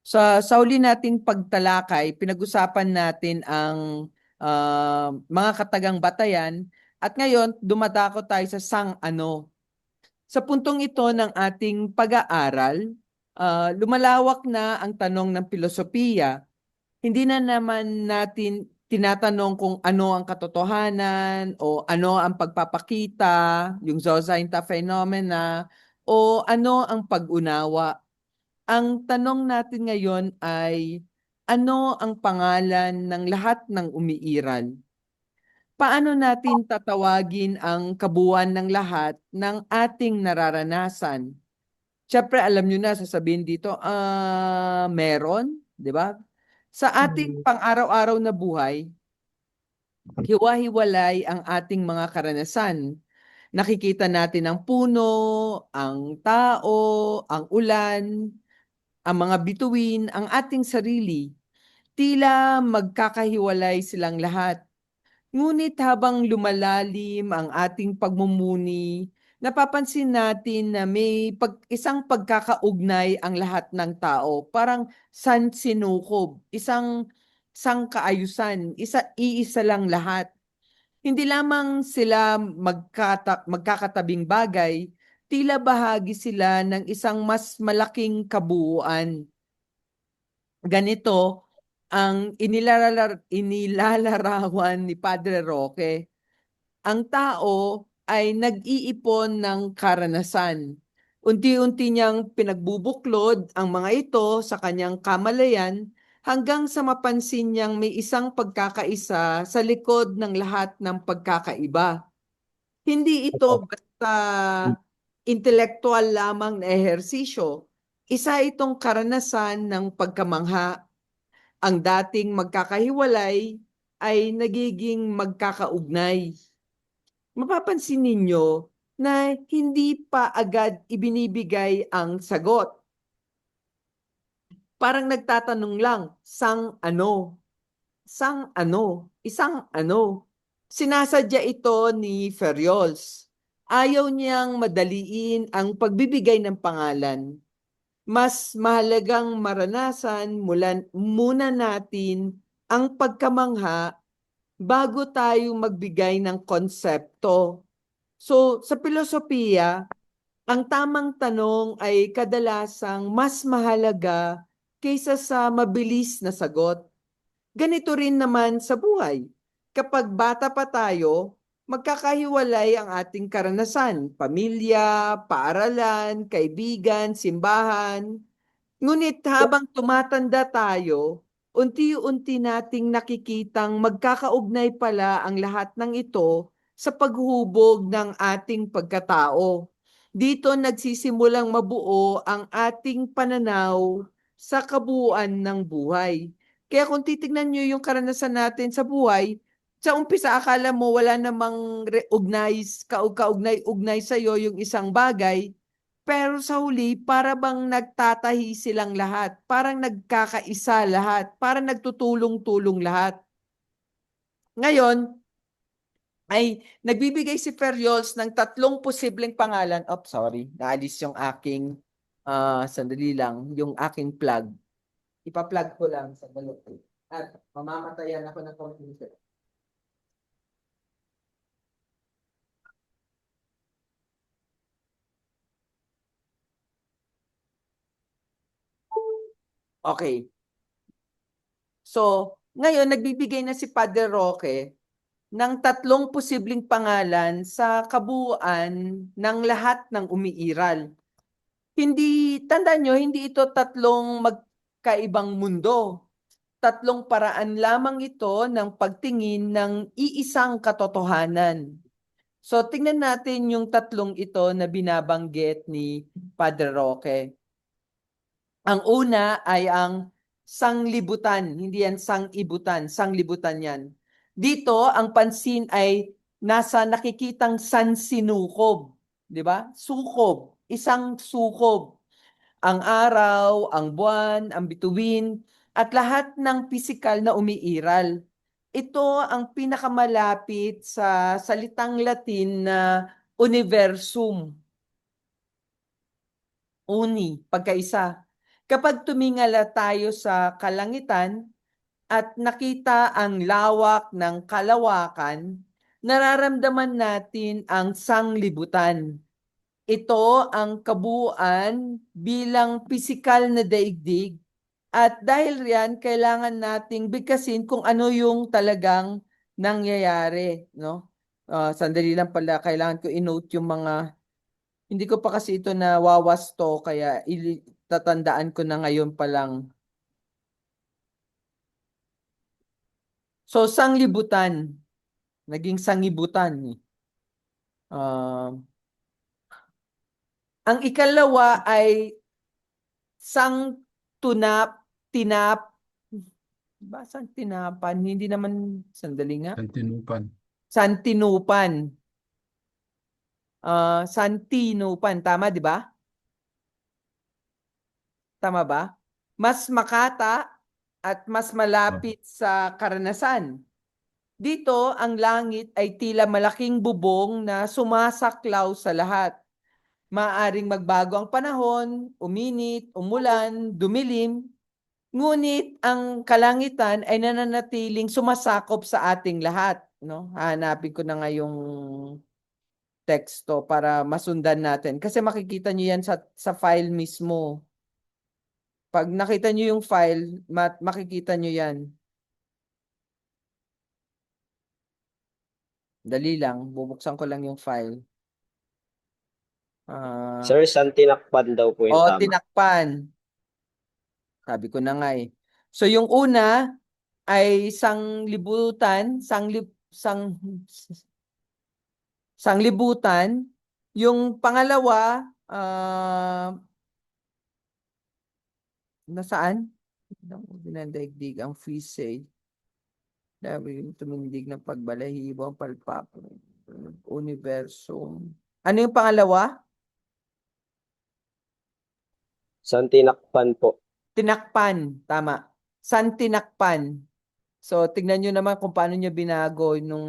Sa huli nating pagtalakay, pinag-usapan natin ang mga katagang batayan at ngayon dumadako tayo sa sang-ano. Sa puntong ito ng ating pag-aaral, lumalawak na ang tanong ng filosofiya. Hindi na naman natin tinatanong kung ano ang katotohanan o ano ang pagpapakita, yung Zosignta phenomena, o ano ang pag-unawa. Ang tanong natin ngayon ay, ano ang pangalan ng lahat ng umiiral? Paano natin tatawagin ang kabuuan ng lahat ng ating nararanasan? Siyempre, alam nyo na, sasabihin dito, meron, di ba? Sa ating Mm. pang-araw-araw na buhay, hiwa-hiwalay ang ating mga karanasan. Nakikita natin ang puno, ang tao, ang ulan, ang mga bituin, ang ating sarili. Tila magkakahiwalay silang lahat. Ngunit habang lumalalim ang ating pagmumuni, napapansin natin na may isang pagkakaugnay ang lahat ng tao. Parang sansinukob, isang kaayusan, iisa lang lahat. Hindi lamang sila magkakatabing bagay, tila bahagi sila ng isang mas malaking kabuuan. Ganito ang inilalarawan ni Padre Roque. Ang tao ay nag-iipon ng karanasan. Unti-unti niyang pinagbubuklod ang mga ito sa kanyang kamalayan hanggang sa mapansin niyang may isang pagkakaisa sa likod ng lahat ng pagkakaiba. Hindi ito basta intelektual lamang na ehersisyo. Isa itong karanasan ng pagkamangha. Ang dating magkakahiwalay ay nagiging magkakaugnay. Mapapansin ninyo na hindi pa agad ibinibigay ang sagot. Parang nagtatanong lang, sang ano? Sang ano? Isang ano? Sinasadya ito ni Ferriols. Ayaw niyang madaliin ang pagbibigay ng pangalan. Mas mahalagang maranasan muna natin ang pagkamangha bago tayo magbigay ng konsepto. So, sa filosofiya, ang tamang tanong ay kadalasang mas mahalaga kaysa sa mabilis na sagot. Ganito rin naman sa buhay. Kapag bata pa tayo, magkakahiwalay ang ating karanasan, pamilya, paaralan, kaibigan, simbahan. Ngunit habang tumatanda tayo, unti-unti nating nakikitang magkakaugnay pala ang lahat ng ito sa paghubog ng ating pagkatao. Dito nagsisimulang mabuo ang ating pananaw sa kabuuan ng buhay. Kaya kung titignan nyo yung karanasan natin sa buhay, sa umpisa akala mo wala namang kaugnay-ugnay sa'yo yung isang bagay, pero sa huli, para bang nagtatahi silang lahat, parang nagkakaisa lahat, parang nagtutulong-tulong lahat. Ngayon, ay nagbibigay si Ferriols ng tatlong posibleng pangalan. Oh, sorry, naalis yung aking, sandali lang, yung aking plug. Ipa-plug ko lang, sandali. At mamamatayan ako ng computer. Okay. So, ngayon, nagbibigay na si Padre Roque ng tatlong posibleng pangalan sa kabuuan ng lahat ng umiiral. Hindi, tandaan nyo, hindi ito tatlong magkaibang mundo. Tatlong paraan lamang ito ng pagtingin ng iisang katotohanan. So, tingnan natin yung tatlong ito na binabanggit ni Padre Roque. Ang una ay ang sanglibutan, hindi yan sangibutan, sanglibutan yan. Dito, ang pansin ay nasa nakikitang sansinukob, di ba? Sukob, isang sukob. Ang araw, ang buwan, ang bituin, at lahat ng pisikal na umiiral. Ito ang pinakamalapit sa salitang Latin na universum, uni, pagkaisa. Kapag tumingala tayo sa kalangitan at nakita ang lawak ng kalawakan, nararamdaman natin ang sanglibutan. Ito ang kabuuan bilang pisikal na daigdig at dahil riyan kailangan nating bigkasin kung ano yung talagang nangyayari, no? Sandali lang pala, kailangan ko i-note yung mga, hindi ko pa kasi ito na wawasto kaya tatandaan ko na ngayon pa lang. So, sanglibutan, naging sangibutan. Ang ikalawa ay sang tinap, ba sang tinapan? Hindi naman, sandali nga. Santinupan. Santinupan. Santinupan, tama di ba? Tama ba? Mas makata at mas malapit sa karanasan. Dito, ang langit ay tila malaking bubong na sumasaklaw sa lahat. Maaring magbago ang panahon, uminit, umulan, dumilim, ngunit ang kalangitan ay nananatiling sumasakop sa ating lahat. No? Hahanapin ko na nga yung teksto para masundan natin. Kasi makikita nyo yan sa file mismo. Pag nakita nyo yung file, makikita nyo yan. Dali lang, bubuksan ko lang yung file. Sir, saan tinakpan daw po yung tama? Tinakpan. Sabi ko na nga eh. So yung una ay sanglibutan. Yung pangalawa, nasaan? Dinandaigdig ang Fisay. Dahil yung tumindig ng pagbalahibo, ang palpap, universo. Ano yung pangalawa? Saan tinakpan po? Tinakpan, tama. San tinakpan? So, tignan nyo naman kung paano nyo binago nung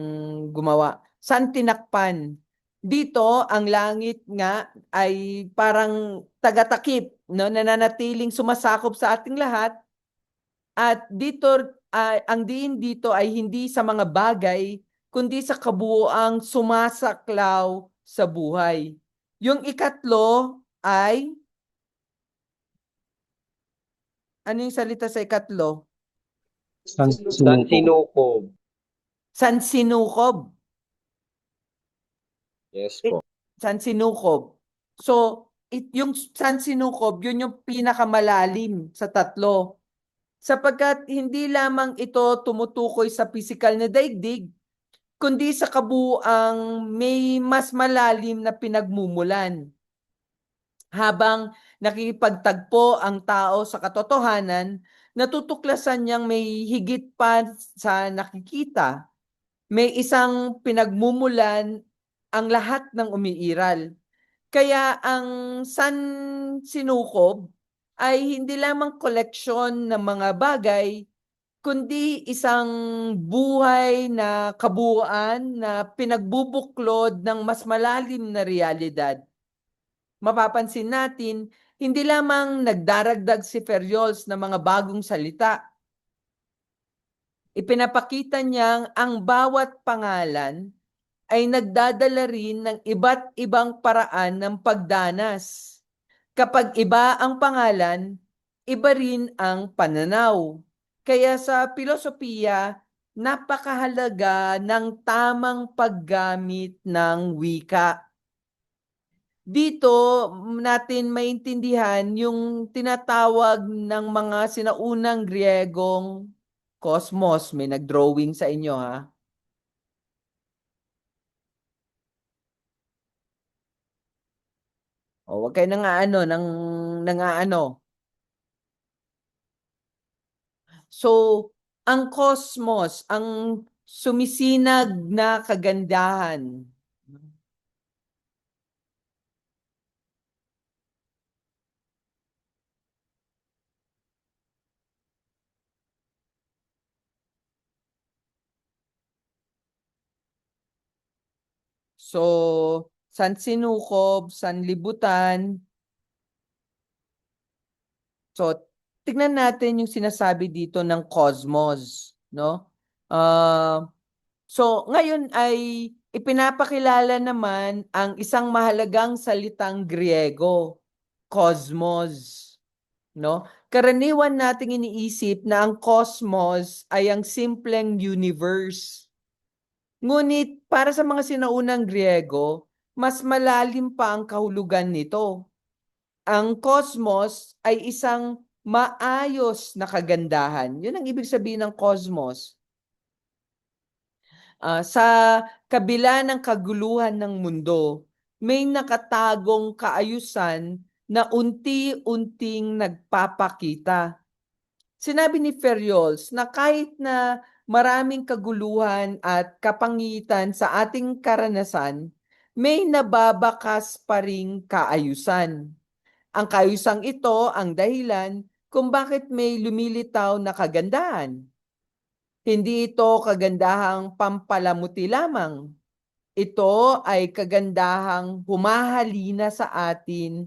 gumawa. San tinakpan? Dito, ang langit nga ay parang tagatakip, no? Nananatiling sumasakop sa ating lahat. At dito, ang diin dito ay hindi sa mga bagay, kundi sa kabuuang sumasaklaw sa buhay. Yung ikatlo ay, ano yung salita sa ikatlo? Saan sinukob? Sansinukob. Yes po. Sansinukob. So, yung sansinukob, yun yung pinakamalalim sa tatlo. Sapagkat hindi lamang ito tumutukoy sa pisikal na daigdig, kundi sa kabuuang may mas malalim na pinagmumulan. Habang nakikipagtagpo ang tao sa katotohanan, natutuklasan niyang may higit pa sa nakikita. May isang pinagmumulan ang lahat ng umiiral. Kaya ang San Sinukob ay hindi lamang koleksyon ng mga bagay, kundi isang buhay na kabuuan na pinagbubuklod ng mas malalim na realidad. Mapapansin natin, hindi lamang nagdaragdag si Ferriols ng mga bagong salita. Ipinapakita niyang ang bawat pangalan ay nagdadala rin ng iba't ibang paraan ng pagdanas. Kapag iba ang pangalan, iba rin ang pananaw. Kaya sa filosofiya, napakahalaga ng tamang paggamit ng wika. Dito natin maintindihan yung tinatawag ng mga sinaunang Griegong cosmos. May nag-drawing sa inyo ha. O, wag kayo nang So, ang cosmos, ang sumisinag na kagandahan. So, sansinukob, sanlibutan, So, tignan natin yung sinasabi dito ng cosmos, no? Ah, so, ngayon ay ipinapakilala naman ang isang mahalagang salitang Griego, cosmos, no? Karaniwan nating iniisip na ang cosmos ay ang simpleng universe. Ngunit para sa mga sinaunang Griego, mas malalim pa ang kahulugan nito. Ang cosmos ay isang maayos na kagandahan. Yun ang ibig sabihin ng cosmos. Sa kabila ng kaguluhan ng mundo, may nakatagong kaayusan na unti-unting nagpapakita. Sinabi ni Ferriols na kahit na maraming kaguluhan at kapangitan sa ating karanasan, may nababakas pa ring kaayusan. Ang kaayusang ito ang dahilan kung bakit may lumilitaw na kagandahan. Hindi ito kagandahang pampalamuti lamang. Ito ay kagandahang humahalina sa atin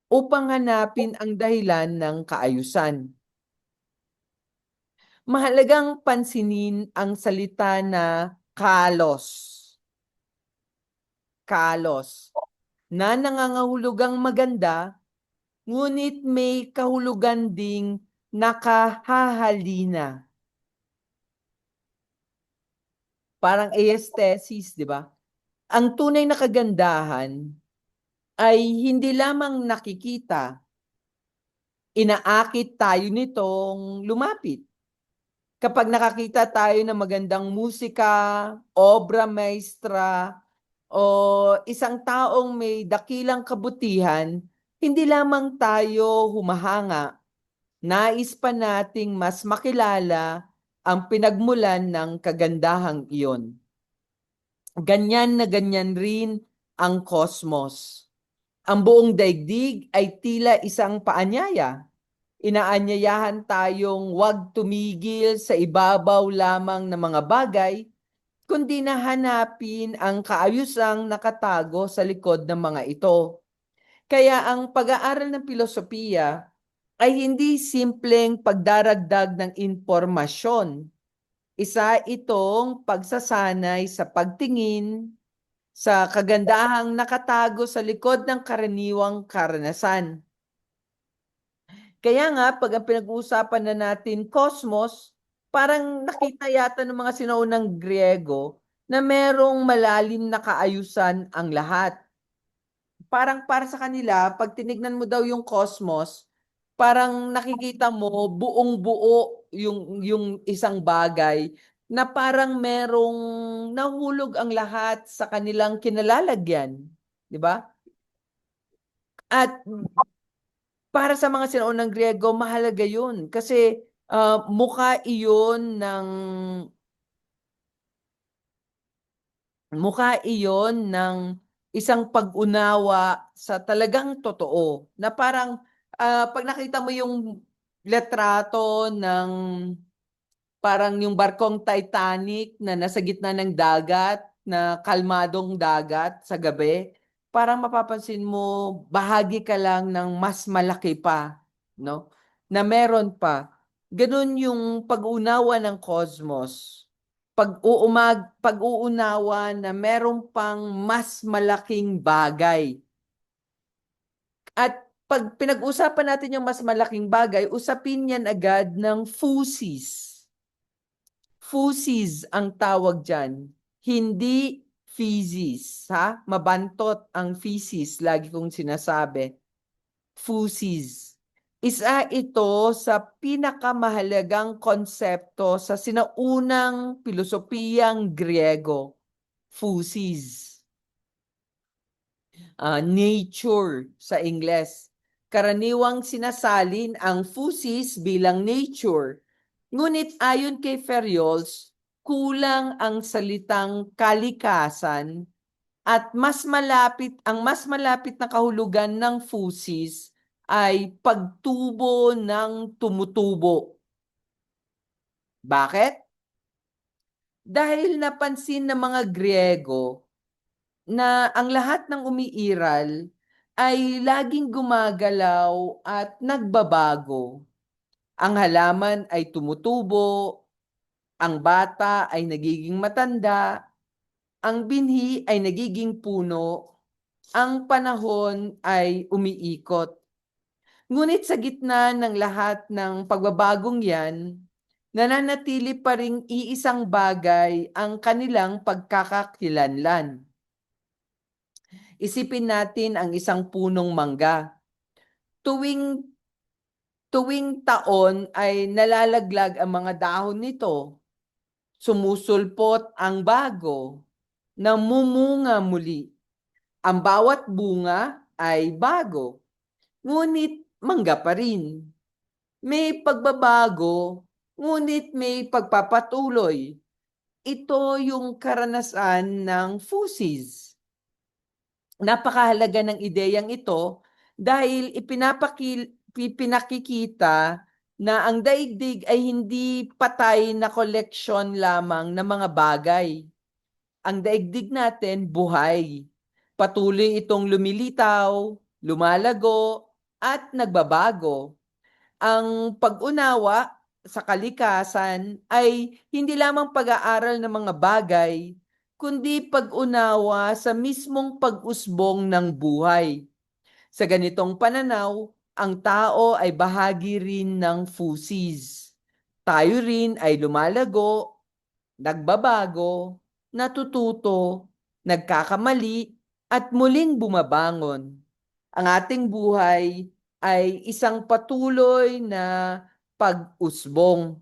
upang hanapin ang dahilan ng kaayusan. Mahalagang pansinin ang salita na kalos. Kalos na nangangahulugang maganda, ngunit may kahulugan ding nakahahalina. Parang aesthesis, di ba? Ang tunay na kagandahan ay hindi lamang nakikita, inaakit tayo nitong lumapit. Kapag nakakita tayo ng magandang musika, obra maestra, o isang taong may dakilang kabutihan, hindi lamang tayo humahanga, nais pa nating mas makilala ang pinagmulan ng kagandahang iyon. Ganyan na ganyan rin ang cosmos. Ang buong daigdig ay tila isang paanyaya. Inaanyayahan tayong huwag tumigil sa ibabaw lamang ng mga bagay, kundi na hanapin ang kaayusang nakatago sa likod ng mga ito. Kaya ang pag-aaral ng filosofiya ay hindi simpleng pagdaragdag ng impormasyon. Isa itong pagsasanay sa pagtingin sa kagandahang nakatago sa likod ng karaniwang karanasan. Kaya nga, pag ang pinag-uusapan na natin cosmos, parang nakita yata ng mga sinaunang Griego na merong malalim na kaayusan ang lahat. Parang para sa kanila, pag tinignan mo daw yung cosmos, parang nakikita mo buong-buo yung isang bagay na parang merong nahulog ang lahat sa kanilang kinalalagyan, 'di ba? At para sa mga sinaunang Griego, mahalaga 'yun kasi mukha iyon ng isang pag-unawa sa talagang totoo na parang pag nakita mo yung letrato ng parang yung barkong Titanic na nasa gitna ng dagat, na kalmadong dagat sa gabi, parang mapapansin mo bahagi ka lang ng mas malaki pa, no? Na meron pa. Ganun yung pag-unawa ng cosmos. Pag-uunawa na meron pang mas malaking bagay. At pag pinag-usapan natin yung mas malaking bagay, usapin yan agad ng physis. Physis ang tawag dyan, hindi physis, ha? Mabantot ang physis, lagi kong sinasabi. Physis. Isa ito sa pinakamahalagang konsepto sa sinaunang pilosopiyang Griego, physis. Nature sa Ingles. Karaniwang sinasalin ang physis bilang nature. Ngunit ayon kay Ferriols, kulang ang salitang kalikasan at mas malapit na kahulugan ng physis ay pagtubo ng tumutubo. Bakit? Dahil napansin ng mga Griego na ang lahat ng umiiral ay laging gumagalaw at nagbabago. Ang halaman ay tumutubo, ang bata ay nagiging matanda, ang binhi ay nagiging puno, ang panahon ay umiikot. Ngunit sa gitna ng lahat ng pagbabagong yan, nananatili pa ring iisang bagay ang kanilang pagkakakilanlan. Isipin natin ang isang punong mangga. Tuwing tuwing taon ay nalalaglag ang mga dahon nito. Sumusulpot ang bago, namumunga muli. Ang bawat bunga ay bago, ngunit mangga pa rin. May pagbabago, ngunit may pagpapatuloy. Ito yung karanasan ng fusis. Napakahalaga ng ideyang ito dahil ipinakikita na ang daigdig ay hindi patay na koleksyon lamang ng mga bagay. Ang daigdig natin buhay. Patuloy itong lumilitaw, lumalago, at nagbabago. Ang pag-unawa sa kalikasan ay hindi lamang pag-aaral ng mga bagay, kundi pag-unawa sa mismong pag-usbong ng buhay. Sa ganitong pananaw, ang tao ay bahagi rin ng fusis. Tayo rin ay lumalago, nagbabago, natututo, nagkakamali, at muling bumabangon. Ang ating buhay ay isang patuloy na pag-usbong.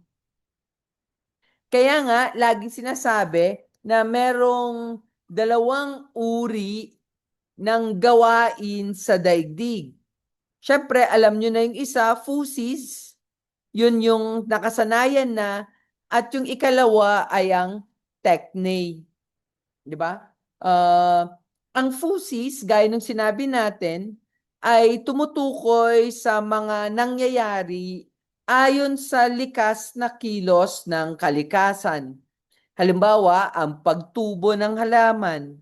Kaya nga, laging sinasabi na merong dalawang uri ng gawain sa daigdig. Siyempre, alam nyo na yung isa, fusis, yun yung nakasanayan na, at yung ikalawa ay ang techne. Di ba? Ang fusis, gaya ng sinabi natin, ay tumutukoy sa mga nangyayari ayon sa likas na kilos ng kalikasan. Halimbawa, ang pagtubo ng halaman,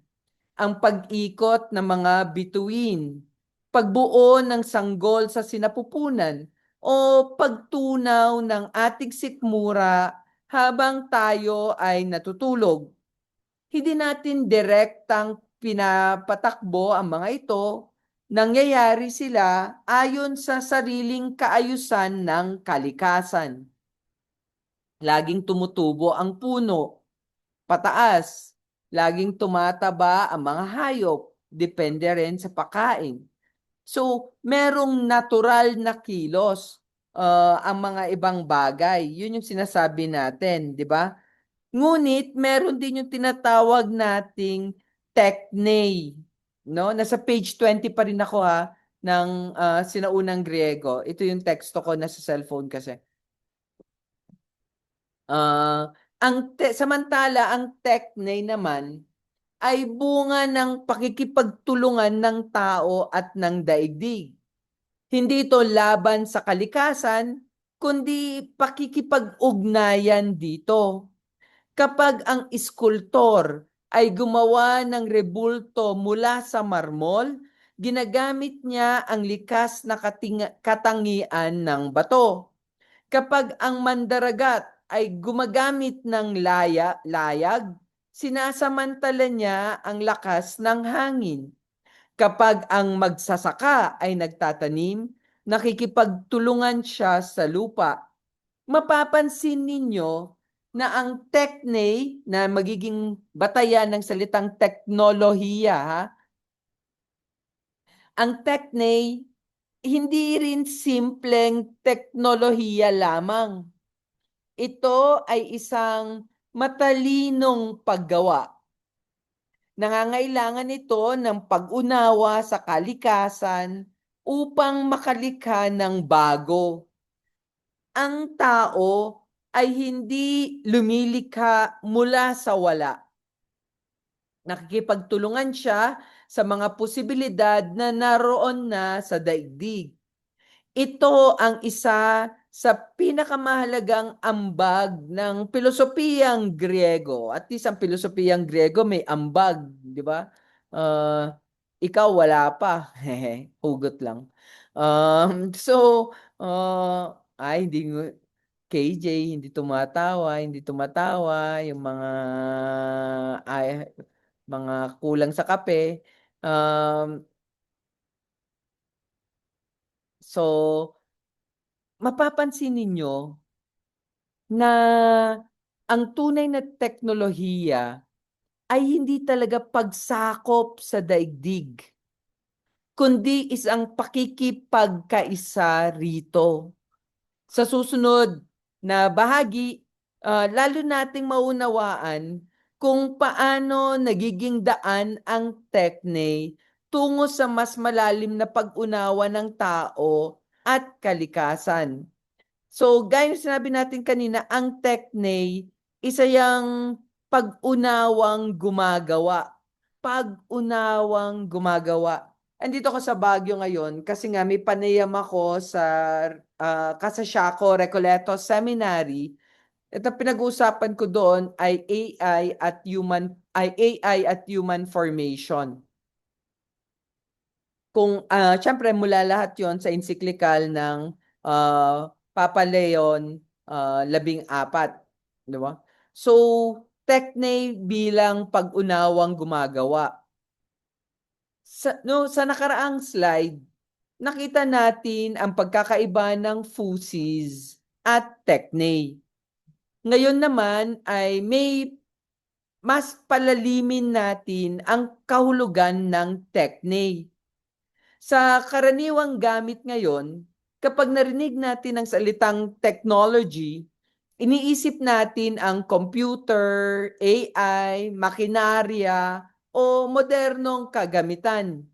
ang pag-ikot ng mga bituin, pagbuo ng sanggol sa sinapupunan, o pagtunaw ng ating sikmura habang tayo ay natutulog. Hindi natin direktang pinapatakbo ang mga ito, nangyayari sila ayon sa sariling kaayusan ng kalikasan. Laging tumutubo ang puno, pataas. Laging tumataba ang mga hayop, depende rin sa pagkain. So, merong natural na kilos ang mga ibang bagay. Yun yung sinasabi natin, di ba? Ngunit meron din yung tinatawag nating techne, no? Nasa page 20 pa rin ako ng sinaunang Griego. Ito yung teksto ko nasa cellphone kasi. Samantala ang techne naman ay bunga ng pakikipagtulungan ng tao at ng daigdig. Hindi ito laban sa kalikasan, kundi pakikipag-ugnayan dito. Kapag ang iskultor ay gumawa ng rebulto mula sa marmol, ginagamit niya ang likas na katangian ng bato. Kapag ang mandaragat ay gumagamit ng layag, sinasamantala niya ang lakas ng hangin. Kapag ang magsasaka ay nagtatanim, nakikipagtulungan siya sa lupa. Mapapansin ninyo na ang techne na magiging batayan ng salitang teknolohiya, ang techne hindi rin simpleng teknolohiya lamang. Ito ay isang matalinong paggawa. Nangangailangan ito ng pag-unawa sa kalikasan upang makalikha ng bago. Ang tao ay hindi lumilikha mula sa wala. Nakikipagtulungan siya sa mga posibilidad na naroon na sa daigdig. Ito ang isa sa pinakamahalagang ambag ng pilosopiyang Griego. At least ang pilosopiyang Griego may ambag, di ba? ikaw wala pa. Hugot lang. So, ay, hindi KJ, hindi tumatawa, yung mga kulang sa kape. So, mapapansin ninyo na ang tunay na teknolohiya ay hindi talaga pagsakop sa daigdig, kundi isang pakikipagkaisa rito. Sa susunod na bahagi, lalo nating maunawaan kung paano nagiging daan ang tekne tungo sa mas malalim na pag-unawa ng tao at kalikasan. So, gaya ng sinabi natin kanina, ang tekne, isa yang pag-unawang gumagawa. Pag-unawang gumagawa. Andito ako sa Baguio ngayon kasi nga may panayam ako sa Kasashaco Recoleto Seminary. Ito pinag-uusapan ko doon ay AI at human formation. Kung syempre mula lahat 'yon sa encyclical ng Papa Leon 14, di ba? So, tekne bilang pag-unawang gumagawa. Sa nakaraang slide, nakita natin ang pagkakaiba ng fusis at tekne. Ngayon naman ay may mas palalimin natin ang kahulugan ng tekne. Sa karaniwang gamit ngayon, kapag narinig natin ang salitang technology, iniisip natin ang computer, AI, makinarya, o modernong kagamitan.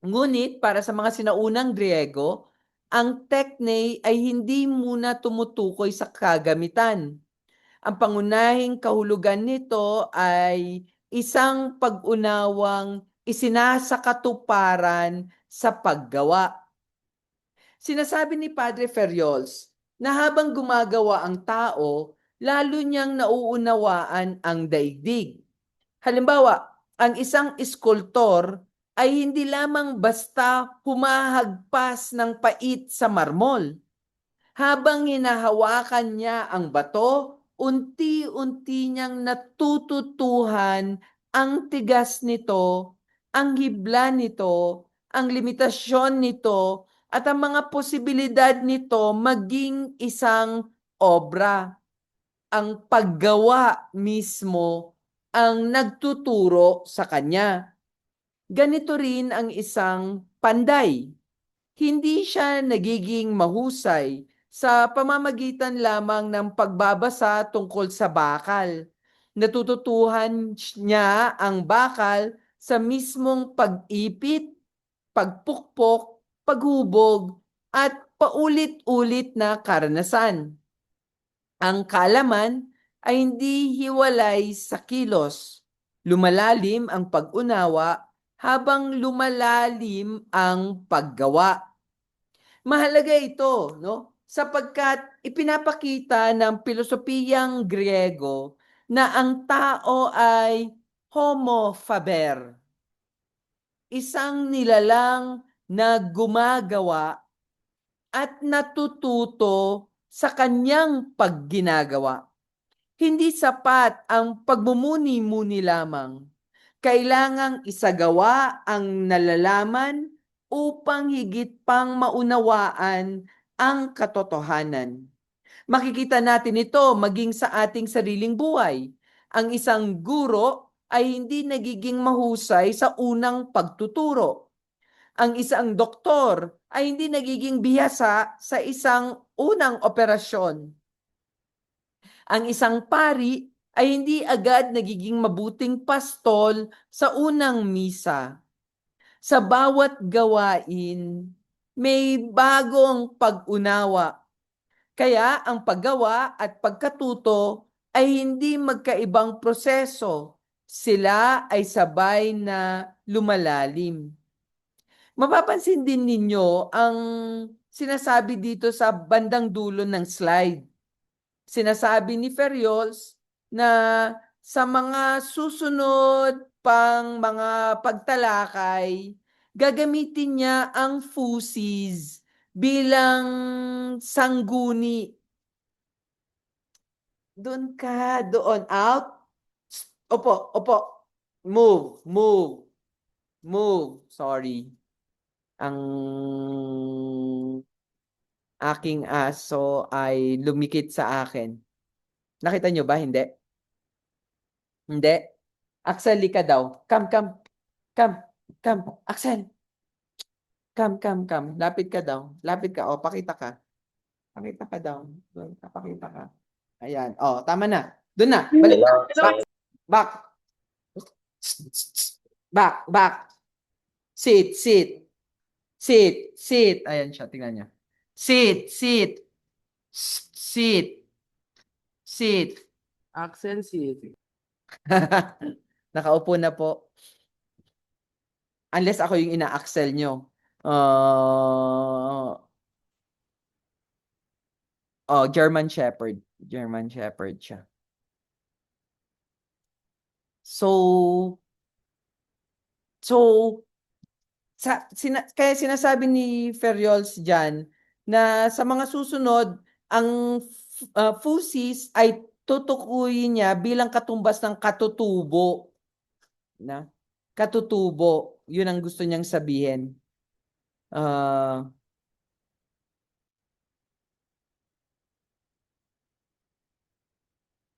Ngunit para sa mga sinaunang Griego, ang tekne ay hindi muna tumutukoy sa kagamitan. Ang pangunahing kahulugan nito ay isang pag-unawang isinasakatuparan sa paggawa. Sinasabi ni Padre Ferriols na habang gumagawa ang tao, lalo niyang nauunawaan ang daigdig. Halimbawa, ang isang iskultor ay hindi lamang basta humahagpas ng pait sa marmol. Habang hinahawakan niya ang bato, unti-unti niyang natututuhan ang tigas nito, ang hibla nito, ang limitasyon nito, at ang mga posibilidad nito maging isang obra. Ang paggawa mismo ang nagtuturo sa kanya. Ganito rin ang isang panday. Hindi siya nagiging mahusay sa pamamagitan lamang ng pagbabasa tungkol sa bakal. Natututuhan niya ang bakal sa mismong pag-ipit, pagpukpok, paghubog, at paulit-ulit na karanasan. Ang kaalaman ay hindi hiwalay sa kilos. Lumalalim ang pag-unawa habang lumalalim ang paggawa. Mahalaga ito, no? Sapagkat ipinapakita ng pilosopiyang Griego na ang tao ay homo faber, isang nilalang na gumagawa at natututo sa kanyang pagginagawa. Hindi sapat ang pagmumuni-muni lamang. Kailangang isagawa ang nalalaman upang higit pang maunawaan ang katotohanan. Makikita natin ito maging sa ating sariling buhay. Ang isang guro ay hindi nagiging mahusay sa unang pagtuturo. Ang isang doktor ay hindi nagiging bihasa sa isang unang operasyon. Ang isang pari ay hindi agad nagiging mabuting pastol sa unang misa. Sa bawat gawain, may bagong pag-unawa. Kaya ang paggawa at pagkatuto ay hindi magkaibang proseso. Sila ay sabay na lumalalim. Mapapansin din ninyo ang sinasabi dito sa bandang dulo ng slide. Sinasabi ni Ferriols na Sa mga susunod pang mga pagtalakay, gagamitin niya ang fusis bilang sangguni. Doon ka, doon, out. Opo, opo. Move, move, move. Sorry. Ang aking aso ay lumikit sa akin. Nakita nyo ba? Hindi? Hindi? Axel, lika daw. Come, come, come, come. Axel, come, come, come. Lapit ka daw. Lapit ka. O, pakita ka. Pakita ka daw. Doon ka, pakita ka. Ayan. O, tama na. Doon na. Balik na. Hello. Back. Back. Back. Sit, sit. Sit, sit. Ayan siya. Tingnan niya. Sit, sit. Sit. Sit. Axel, sit. Nakaupo na po. Unless ako yung ina-axel nyo. German Shepherd. German Shepherd siya. So, kaya sinasabi ni Ferriols dyan na sa mga susunod, ang fusis ay tutukuyin niya bilang katumbas ng katutubo. Na? Katutubo. Yun ang gusto niyang sabihin.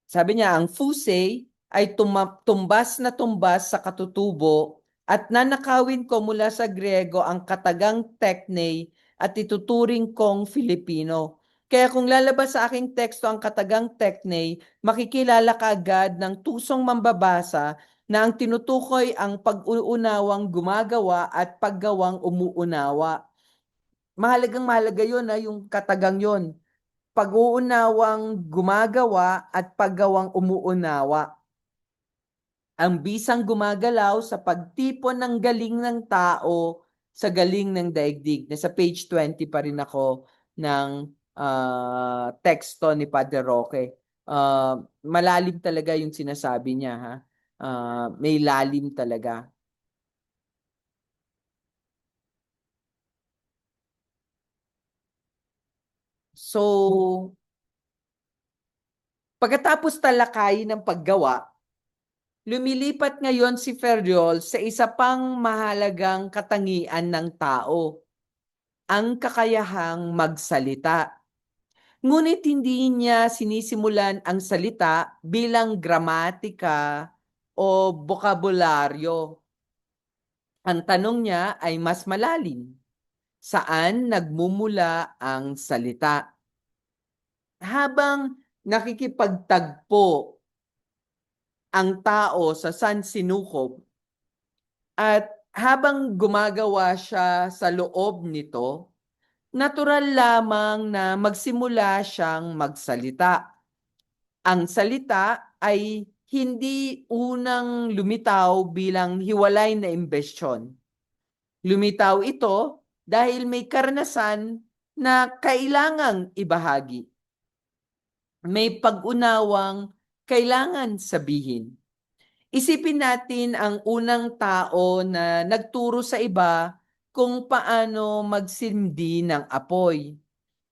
Sabi niya, ang fusay ay tumbas na tumbas sa katutubo at nanakawin ko mula sa Griego ang katagang tekne at ituturing kong Filipino. Kaya kung lalabas sa aking teksto ang katagang tekne, makikilala ka agad ng tusong mambabasa na ang tinutukoy ang pag-uunawang gumagawa at paggawang umuunawa. Mahalagang-mahalaga yun, yung katagang yun. Pag-uunawang gumagawa at paggawang umuunawa. Ang bisang gumagalaw sa pagtipon ng galing ng tao sa galing ng daigdig. Nasa page 20 pa rin ako ng teksto ni Padre Roque. Malalim talaga yung sinasabi niya. Ha? May lalim talaga. So, pagkatapos talakayin ng paggawa, lumilipat ngayon si Ferriol sa isa pang mahalagang katangian ng tao, ang kakayahang magsalita. Ngunit hindi niya sinisimulan ang salita bilang gramatika o bokabularyo. Ang tanong niya ay mas malalim. Saan nagmumula ang salita? Habang nakikipagtagpo ang tao sa San Sinukob at habang gumagawa siya sa loob nito, natural lamang na magsimula siyang magsalita. Ang salita ay hindi unang lumitaw bilang hiwalay na imbestiyon. Lumitaw ito dahil may karanasan na kailangang ibahagi. May pag-unawang kailangan sabihin. Isipin natin ang unang tao na nagturo sa iba kung paano magsindi ng apoy.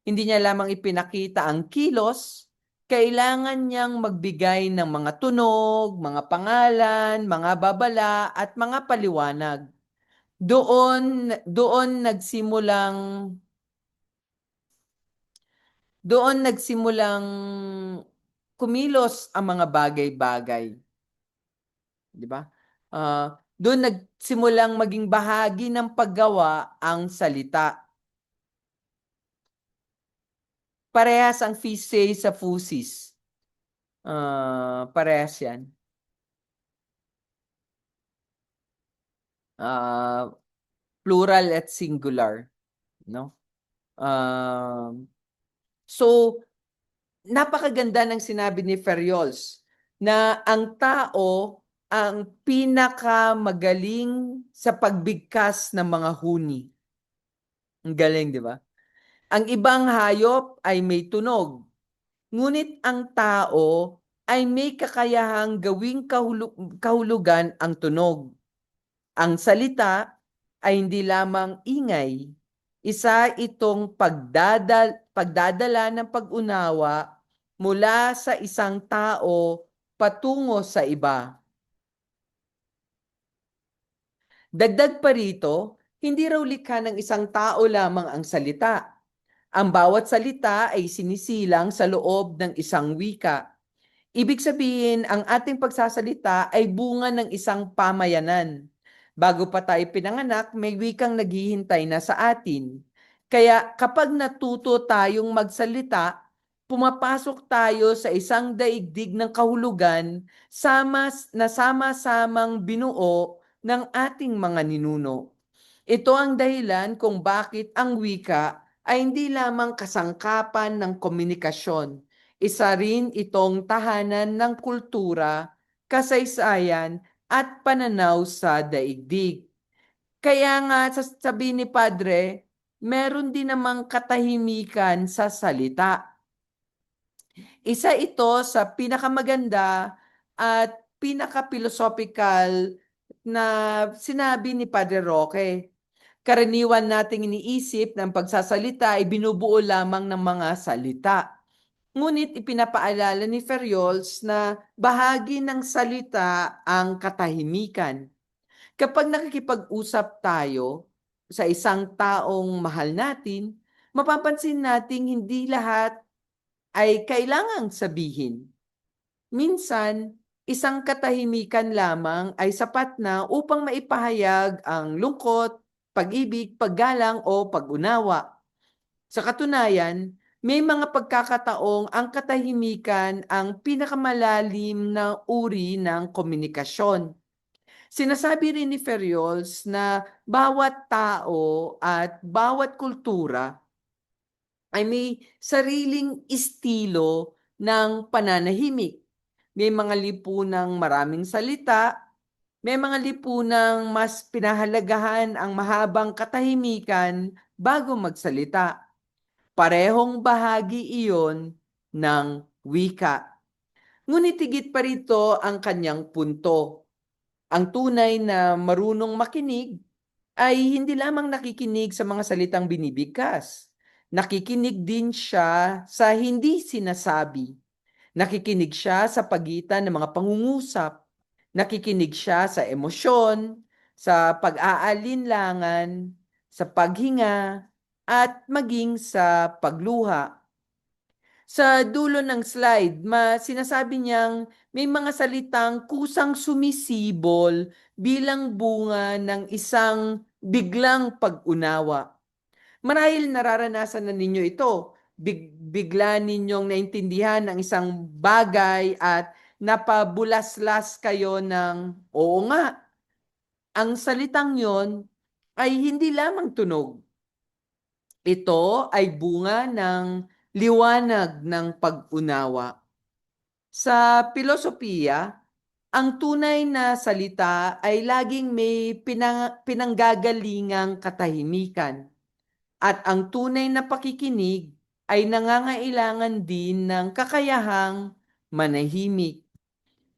Hindi niya lamang ipinakita ang kilos, kailangan niyang magbigay ng mga tunog, mga pangalan, mga babala at mga paliwanag. Doon nagsimulang kumilos ang mga bagay-bagay. Di ba? Doon nagsimulang maging bahagi ng paggawa ang salita. Parehas ang fisay sa fusis. Parehas yan. Plural at singular. No? So, napakaganda ng sinabi ni Ferriols na ang tao ang pinakamagaling sa pagbigkas ng mga huni. Ang galing, di ba? Ang ibang hayop ay may tunog. Ngunit ang tao ay may kakayahang gawing kahulugan ang tunog. Ang salita ay hindi lamang ingay. Isa itong pagdadala ng pag-unawa mula sa isang tao patungo sa iba. Dagdag pa rito, hindi raw likha ng isang tao lamang ang salita. Ang bawat salita ay sinisilang sa loob ng isang wika. Ibig sabihin, ang ating pagsasalita ay bunga ng isang pamayanan. Bago pa tayo pinanganak, may wikang naghihintay na sa atin. Kaya kapag natuto tayong magsalita, pumapasok tayo sa isang daigdig ng kahulugan na sama-samang binuo ng ating mga ninuno. Ito ang dahilan kung bakit ang wika ay hindi lamang kasangkapan ng komunikasyon. Isa rin itong tahanan ng kultura, kasaysayan, at pananaw sa daigdig. Kaya nga sabi ni Padre, meron din namang katahimikan sa salita. Isa ito sa pinakamaganda at pinaka-philosophical na sinabi ni Padre Roque. Karaniwan nating iniisip ng pagsasalita ay binubuo lamang ng mga salita. Ngunit ipinapaalala ni Ferriols na bahagi ng salita ang katahimikan. Kapag nakikipag-usap tayo sa isang taong mahal natin, mapapansin nating hindi lahat ay kailangang sabihin. Minsan, isang katahimikan lamang ay sapat na upang maipahayag ang lungkot, pag-ibig, paggalang o pag-unawa. Sa katunayan, may mga pagkakataong ang katahimikan ang pinakamalalim na uri ng komunikasyon. Sinasabi rin ni Ferriols na bawat tao at bawat kultura ay may sariling estilo ng pananahimik. May mga lipunang maraming salita, may mga lipunang mas pinahalagahan ang mahabang katahimikan bago magsalita. Parehong bahagi iyon ng wika. Ngunit higit pa rito ang kanyang punto. Ang tunay na marunong makinig ay hindi lamang nakikinig sa mga salitang binibigkas. Nakikinig din siya sa hindi sinasabi. Nakikinig siya sa pagitan ng mga pangungusap. Nakikinig siya sa emosyon, sa pag-aalinlangan, sa paghinga, at maging sa pagluha. Sa dulo ng slide, sinasabi niyang may mga salitang kusang sumisibol bilang bunga ng isang biglang pag-unawa. Marahil nararanasan na ninyo ito. Bigla ninyong naintindihan ang isang bagay at napabulaslas kayo ng, oo nga, ang salitang yon ay hindi lamang tunog. Ito ay bunga ng liwanag ng pag-unawa. Sa filosofiya, ang tunay na salita ay laging may pinanggagalingang katahimikan. At ang tunay na pakikinig ay nangangailangan din ng kakayahang manahimik.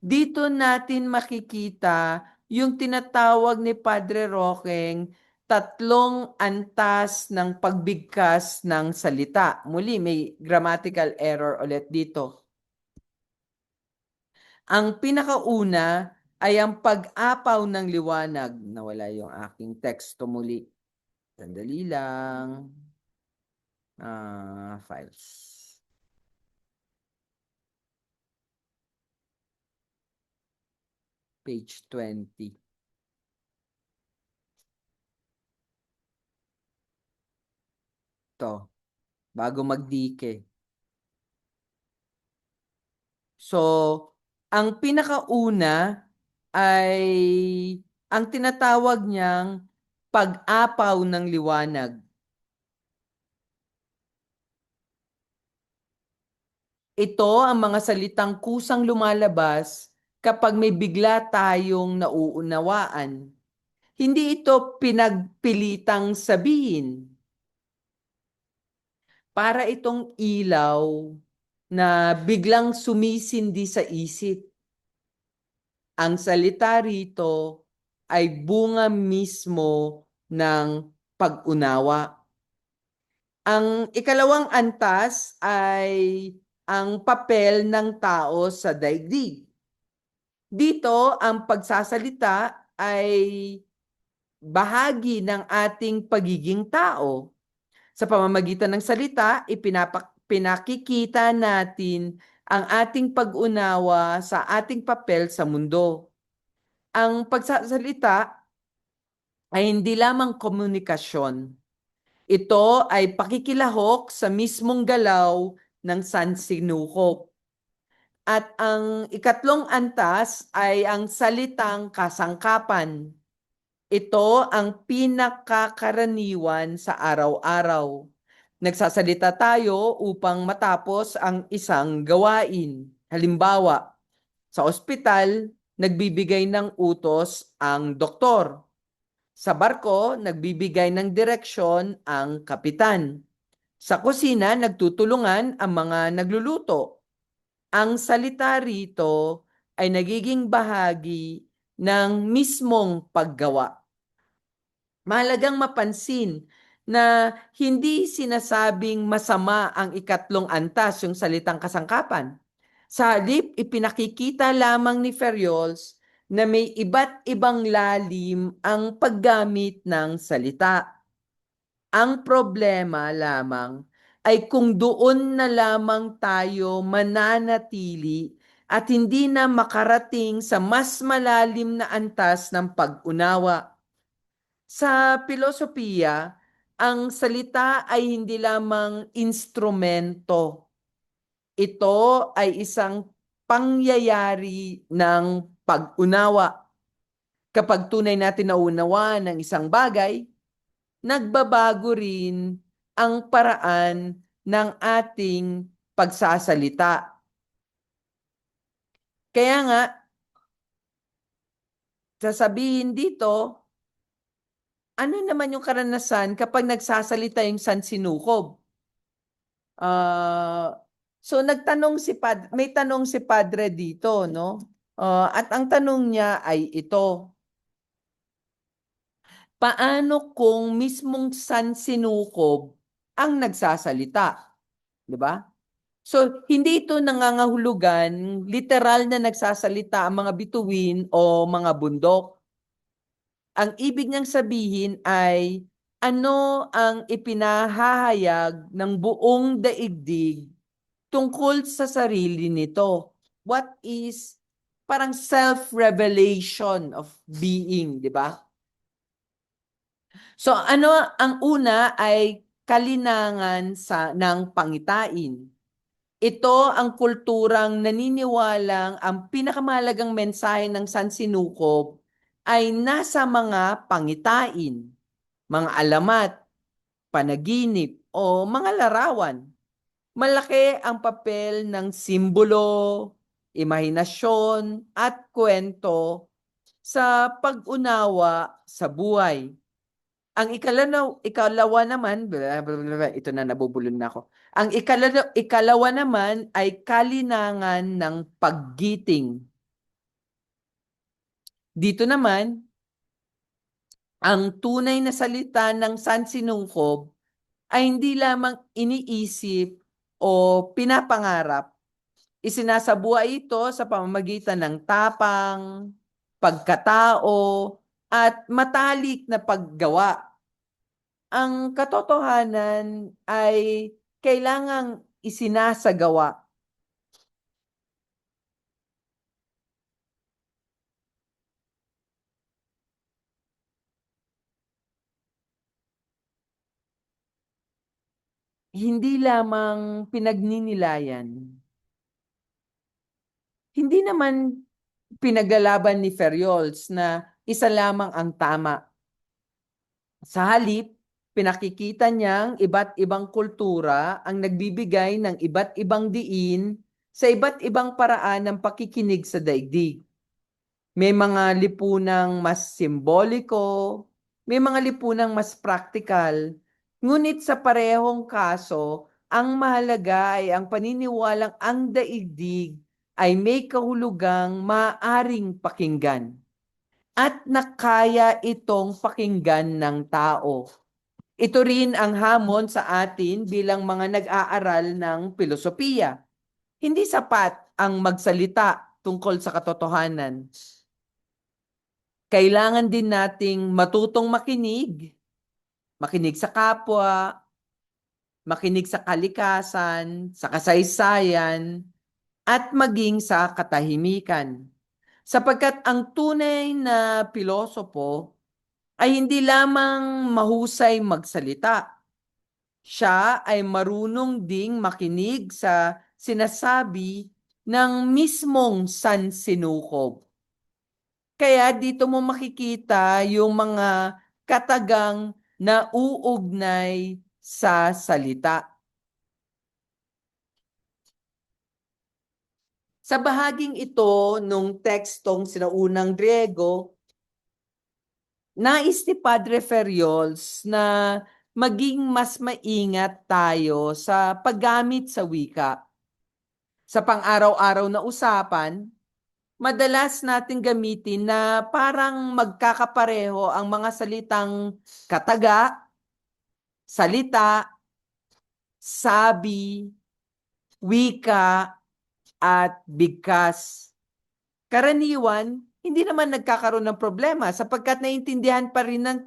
Dito natin makikita yung tinatawag ni Padre Roqueng tatlong antas ng pagbigkas ng salita. Muli, may grammatical error ulit dito. Ang pinakauna ay ang pag-apaw ng liwanag. Nawala yung aking teksto muli. Sandali lang. Files. Page 20. Ito. Bago magdike. So, ang pinakauna ay ang tinatawag niyang pag-apaw ng liwanag. Ito ang mga salitang kusang lumalabas kapag may bigla tayong nauunawaan. Hindi ito pinagpilitang sabihin. Para itong ilaw na biglang sumisindi sa isip. Ang salita rito ay bunga mismo ng pag-unawa. Ang ikalawang antas ay ang papel ng tao sa daigdig. Dito, ang pagsasalita ay bahagi ng ating pagiging tao. Sa pamamagitan ng salita, pinakikita natin ang ating pag-unawa sa ating papel sa mundo. Ang pagsasalita ay hindi lamang komunikasyon. Ito ay pakikilahok sa mismong galaw ng sansinukob. At ang ikatlong antas ay ang salitang kasangkapan. Ito ang pinakakaraniwan sa araw-araw. Nagsasalita tayo upang matapos ang isang gawain. Halimbawa, sa ospital, nagbibigay ng utos ang doktor. Sa barko, nagbibigay ng direksyon ang kapitan. Sa kusina, nagtutulungan ang mga nagluluto. Ang salita rito ay nagiging bahagi ng mismong paggawa. Mahalagang mapansin na hindi sinasabing masama ang ikatlong antas, yung salitang kasangkapan. Sa halip, ipinakikita lamang ni Ferriols na may iba't ibang lalim ang paggamit ng salita. Ang problema lamang ay kung doon na lamang tayo mananatili at hindi na makarating sa mas malalim na antas ng pag-unawa. Sa filosofiya, ang salita ay hindi lamang instrumento. Ito ay isang pangyayari ng pag-unawa. Kapag tunay natin naunawa ng isang bagay, nagbabago rin ang paraan ng ating pagsasalita. Kaya nga, sasabihin dito, ano naman yung karanasan kapag nagsasalita yung sansinukob? So nagtanong may tanong si Padre dito, no? At ang tanong niya ay ito. Paano kung mismong sansinukob ang nagsasalita? 'Di ba? So hindi ito nangangahulugan literal na nagsasalita ang mga bituin o mga bundok. Ang ibig niyang sabihin ay ano ang ipinahahayag ng buong daigdig tungkol sa sarili nito. What is parang self-revelation of being, di ba? So ano ang una ay kalinangan ng pangitain. Ito ang kulturang naniniwalang ang pinakamahalagang mensahe ng sansinukob ay nasa mga pangitain, mga alamat, panaginip o mga larawan. Malaki ang papel ng simbolo, imahinasyon at kwento sa pag-unawa sa buhay. Ang ikalawa naman, ito na nabubulol na ako. Ang ikalawa naman ay kalinangan ng paggiting. Dito naman, ang tunay na salita ng sansinukob ay hindi lamang iniisip o pinapangarap. Isinasabuhay ito sa pamamagitan ng tapang, pagkatao, at matalik na paggawa. Ang katotohanan ay kailangang isinasagawa. Hindi lamang pinagninilayan. Hindi naman pinaglalaban ni Ferriols na isa lamang ang tama. Sa halip, pinakikita niyang iba't ibang kultura ang nagbibigay ng iba't ibang diin sa iba't ibang paraan ng pakikinig sa daigdig. May mga lipunang mas simboliko, may mga lipunang mas praktikal, ngunit sa parehong kaso ang mahalaga ay ang paniniwalang ang daigdig ay may kahulugang maaring pakinggan at nakaya itong pakinggan ng tao. Ito rin ang hamon sa atin bilang mga nag-aaral ng filosofiya. Hindi sapat ang magsalita tungkol sa katotohanan. Kailangan din nating matutong makinig sa kapwa, makinig sa kalikasan, sa kasaysayan, at maging sa katahimikan. Sapagkat ang tunay na pilosopo ay hindi lamang mahusay magsalita. Siya ay marunong ding makinig sa sinasabi ng mismong sansinukob. Kaya dito mo makikita yung mga katagang na uugnay sa salita. Sa bahaging ito nung tekstong sinaunang Griego, nais ni Padre Ferriols na maging mas maingat tayo sa paggamit sa wika. Sa pang-araw-araw na usapan, madalas nating gamitin na parang magkakapareho ang mga salitang kataga, salita, sabi, wika, at bigkas. Karaniwan, hindi naman nagkakaroon ng problema sapagkat naiintindihan pa rin ng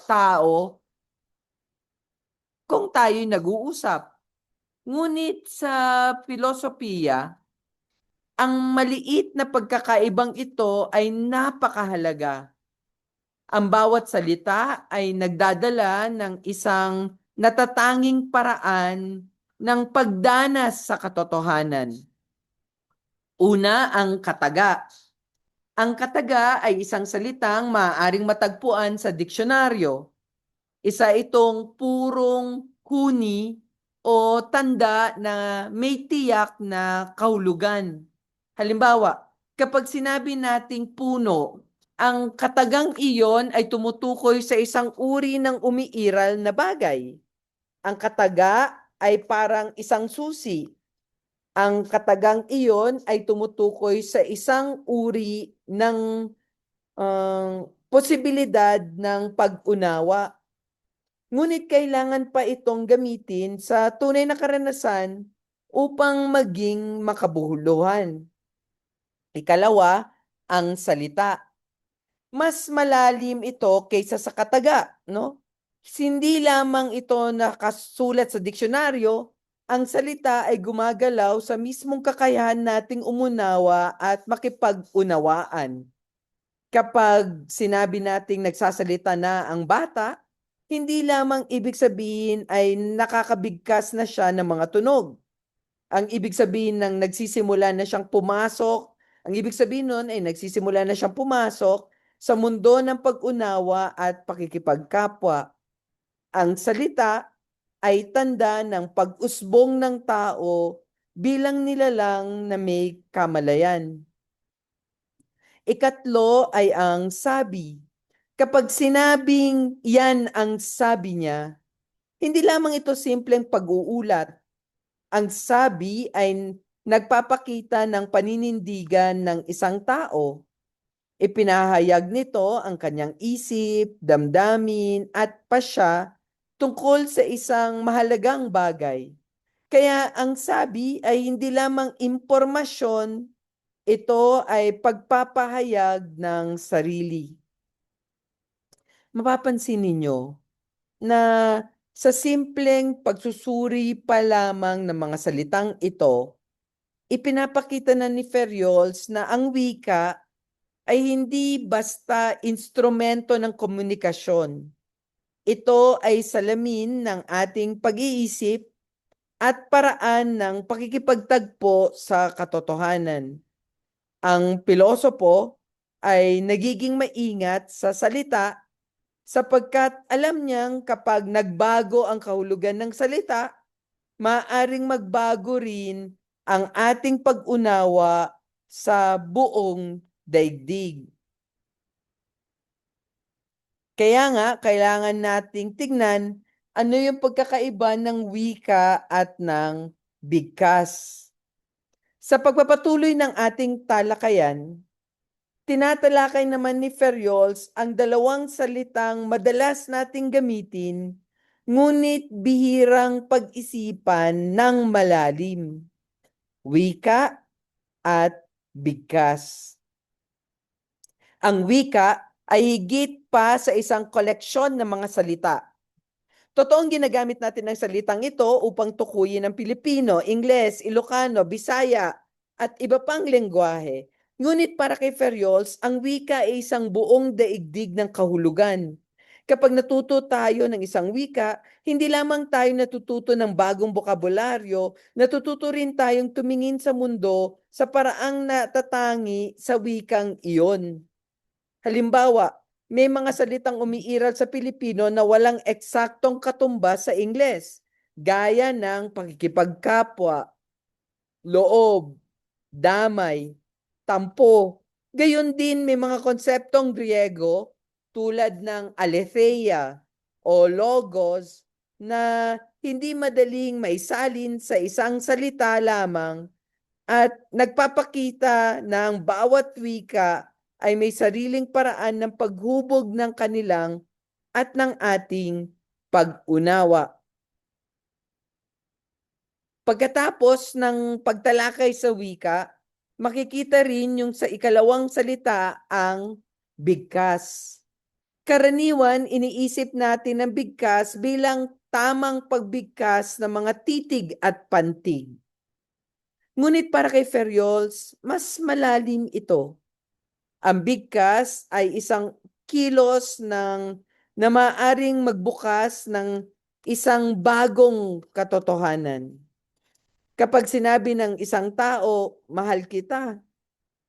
tao kung tayo'y nag-uusap. Ngunit sa filosofiya, ang maliit na pagkakaibang ito ay napakahalaga. Ang bawat salita ay nagdadala ng isang natatanging paraan ng pagdanas sa katotohanan. Una, ang kataga. Ang kataga ay isang salitang maaaring matagpuan sa diksyonaryo. Isa itong purong huni o tanda na may tiyak na kahulugan. Halimbawa, kapag sinabi nating puno, ang katagang iyon ay tumutukoy sa isang uri ng umiiral na bagay. Ang kataga ay parang isang susi. Ang katagang iyon ay tumutukoy sa isang uri ng posibilidad ng pag-unawa. Ngunit kailangan pa itong gamitin sa tunay na karanasan upang maging makabuhuluhan. Ikalawa, ang salita. Mas malalim ito kaysa sa kataga, no? Hindi lamang ito nakasulat sa diksyonaryo, ang salita ay gumagalaw sa mismong kakayahan nating umunawa at makipag-unawaan. Kapag sinabi nating nagsasalita na ang bata, hindi lamang ibig sabihin ay nakakabigkas na siya ng mga tunog. Ang ibig sabihin ng nagsisimula na siyang pumasok, ang ibig sabihin nun ay nagsisimula na siyang pumasok sa mundo ng pag-unawa at pakikipagkapwa. Ang salita ay tanda ng pag-usbong ng tao bilang nilalang na may kamalayan. Ikatlo ay ang sabi. Kapag sinabing yan ang sabi niya, hindi lamang ito simpleng pag-uulat. Ang sabi ay nagpapakita ng paninindigan ng isang tao. Ipinahayag nito ang kanyang isip, damdamin at pasya tungkol sa isang mahalagang bagay. Kaya ang sabi ay hindi lamang impormasyon, ito ay pagpapahayag ng sarili. Mapapansin ninyo na sa simpleng pagsusuri pa lamang ng mga salitang ito, ipinapakita na ni Ferriols na ang wika ay hindi basta instrumento ng komunikasyon. Ito ay salamin ng ating pag-iisip at paraan ng pakikipagtagpo sa katotohanan. Ang pilosopo ay nagiging maingat sa salita sapagkat alam niyang kapag nagbago ang kahulugan ng salita, maaaring magbago rin ang ating pag-unawa sa buong daigdig. Kaya nga, kailangan nating tignan Ano yung pagkakaiba ng wika at ng bigkas? Sa pagpapatuloy ng ating talakayan, tinatalakay naman ni Ferriols ang dalawang salitang madalas nating gamitin, ngunit bihirang pag-isipan ng malalim. Wika at bigkas. Ang wika ay higit pa sa isang koleksyon ng mga salita. Totoong ginagamit natin ang salitang ito upang tukuyin ang Pilipino, Ingles, Ilocano, Bisaya, at iba pang lengguwahe. Ngunit para kay Ferriols, ang wika ay isang buong daigdig ng kahulugan. Kapag natuto tayo ng isang wika, hindi lamang tayo natututo ng bagong bokabularyo, natututo rin tayong tumingin sa mundo sa paraang natatangi sa wikang iyon. Halimbawa, may mga salitang umiiral sa Pilipino na walang eksaktong katumbas sa Ingles, gaya ng pakikipagkapwa, loob, damay, tampo. Gayon din may mga konseptong Griego tulad ng aletheia o logos na hindi madaling maisalin sa isang salita lamang at nagpapakita na ang bawat wika ay may sariling paraan ng paghubog ng kanilang at ng ating pag-unawa. Pagkatapos ng pagtalakay sa wika, makikita rin yung sa ikalawang salita ang bigkas. Karaniwan, iniisip natin ang bigkas bilang tamang pagbigkas ng mga titig at pantig. Ngunit para kay Ferriols, mas malalim ito. Ang bigkas ay isang kilos na maaaring magbukas ng isang bagong katotohanan. Kapag sinabi ng isang tao, mahal kita,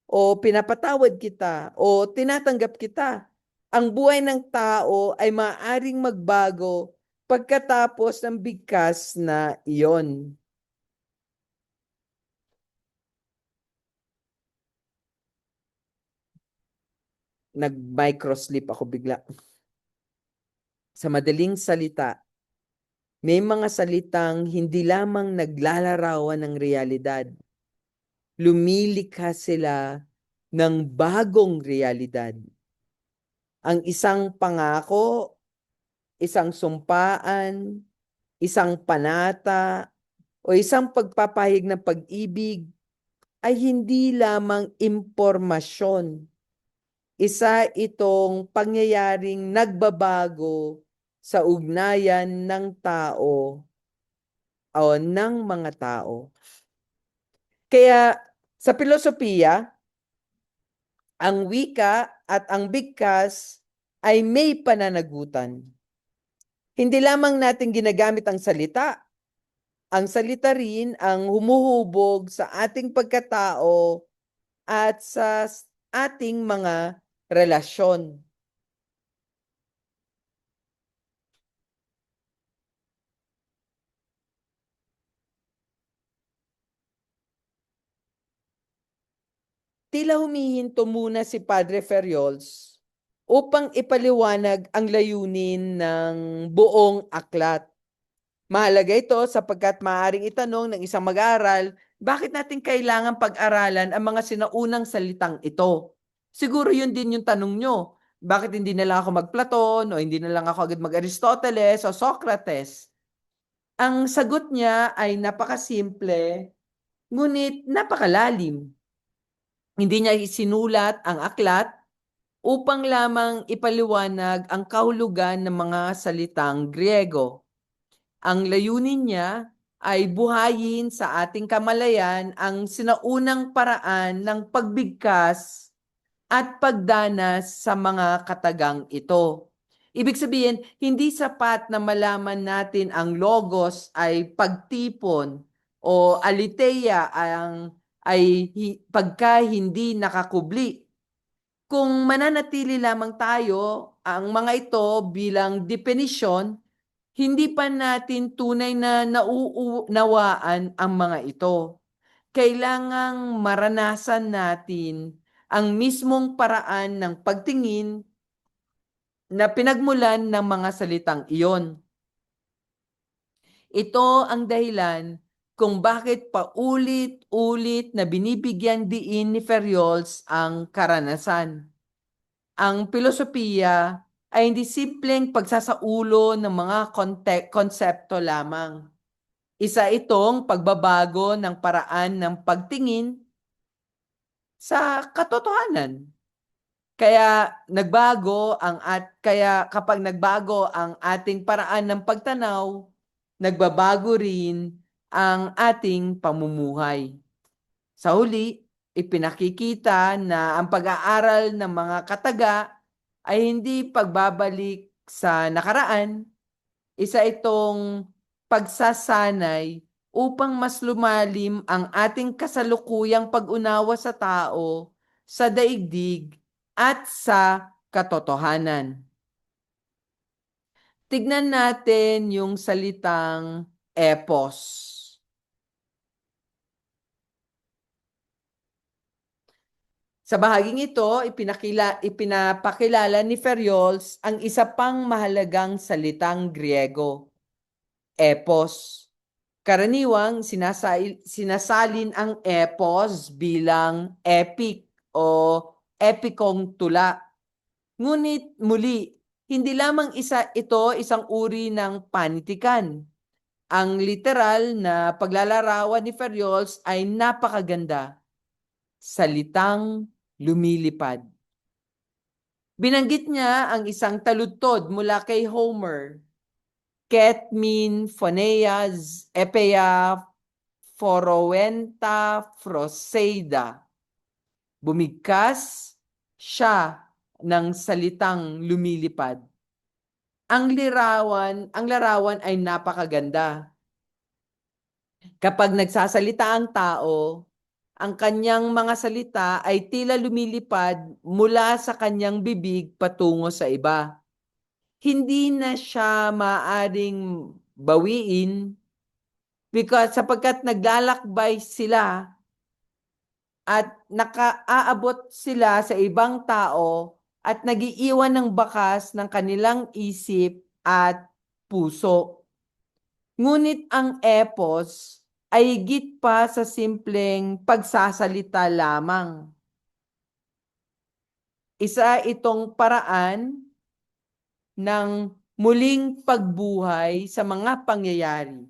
o pinapatawad kita, o tinatanggap kita, ang buhay ng tao ay maaaring magbago pagkatapos ng bigkas na iyon. Nag-microslip ako bigla. Sa madaling salita, may mga salitang hindi lamang naglalarawan ng realidad. Lumilikha sila ng bagong realidad. Ang isang pangako, isang sumpaan, isang panata, o isang pagpapahayag ng pag-ibig ay hindi lamang impormasyon. Isa itong pangyayaring nagbabago sa ugnayan ng tao o ng mga tao. Kaya sa filosofiya, ang wika at ang bigkas ay may pananagutan. Hindi lamang natin ginagamit ang salita rin ang humuhubog sa ating pagkatao at sa ating mga relasyon. Tila humihinto muna si Padre Ferriols upang ipaliwanag ang layunin ng buong aklat. Mahalaga ito sapagkat maaaring itanong ng isang mag-aaral, bakit natin kailangan pag-aralan ang mga sinaunang salitang ito? Siguro yun din yung tanong nyo. Bakit hindi na lang ako mag-Platon o hindi na lang ako agad mag-Aristoteles o Socrates? Ang sagot niya ay napakasimple, ngunit napakalalim. Hindi niya isinulat ang aklat upang lamang ipaliwanag ang kahulugan ng mga salitang Griego. Ang layunin niya ay buhayin sa ating kamalayan ang sinaunang paraan ng pagbigkas at pagdanas sa mga katagang ito. Ibig sabihin, hindi sapat na malaman natin ang logos ay pagtipon o aletheia ay pagka hindi nakakubli. Kung mananatili lamang tayo ang mga ito bilang definisyon, hindi pa natin tunay na nauunawaan ang mga ito. Kailangang maranasan natin ang mismong paraan ng pagtingin na pinagmulan ng mga salitang iyon. Ito ang dahilan kung bakit paulit-ulit na binibigyan diin ni Ferriols ang karanasan. Ang filosofiya ay hindi simpleng pagsasaulo ng mga konsepto lamang. Isa itong pagbabago ng paraan ng pagtingin sa katotohanan. Kaya kapag nagbago ang ating paraan ng pagtanaw, nagbabago rin ang ating pamumuhay. Sa huli, ipinakikita na ang pag-aaral ng mga kataga ay hindi pagbabalik sa nakaraan, isa itong pagsasanay upang mas lumalim ang ating kasalukuyang pag-unawa sa tao, sa daigdig, at sa katotohanan. Tignan natin yung salitang epos. Sa bahaging ito, ipinapakilala ni Ferriols ang isa pang mahalagang salitang Griego, epos. Karaniwang sinasalin ang epos bilang epic o epikong tula. Ngunit muli, hindi lamang isang uri ng panitikan. Ang literal na paglalarawan ni Ferriols ay napakaganda. Salitang lumilipad. Binanggit niya ang isang taludtod mula kay Homer, Ketmin Phoneas Epea Forowenta Froseida. Bumigkas siya ng salitang lumilipad. Ang larawan ay napakaganda. Kapag nagsasalita ang tao, ang kanyang mga salita ay tila lumilipad mula sa kanyang bibig patungo sa iba. Hindi na siya maaring bawiin sapagkat naglalakbay sila at nakaaabot sila sa ibang tao at nagiiwan ng bakas ng kanilang isip at puso. Ngunit ang epos ay higit pa sa simpleng pagsasalita lamang. Isa itong paraan ng muling pagbuhay sa mga pangyayari.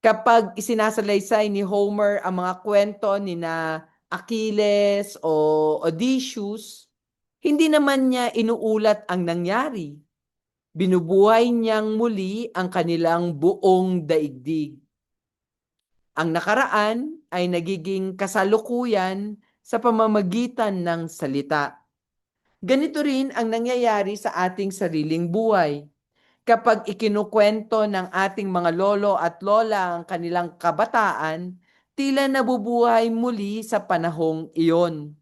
Kapag isinasalaysay ni Homer ang mga kwento ni na Achilles o Odysseus, hindi naman niya inuulat ang nangyari. Binubuhay niyang muli ang kanilang buong daigdig. Ang nakaraan ay nagiging kasalukuyan sa pamamagitan ng salita. Ganito rin ang nangyayari sa ating sariling buhay. Kapag ikinukwento ng ating mga lolo at lola ang kanilang kabataan, tila nabubuhay muli sa panahong iyon.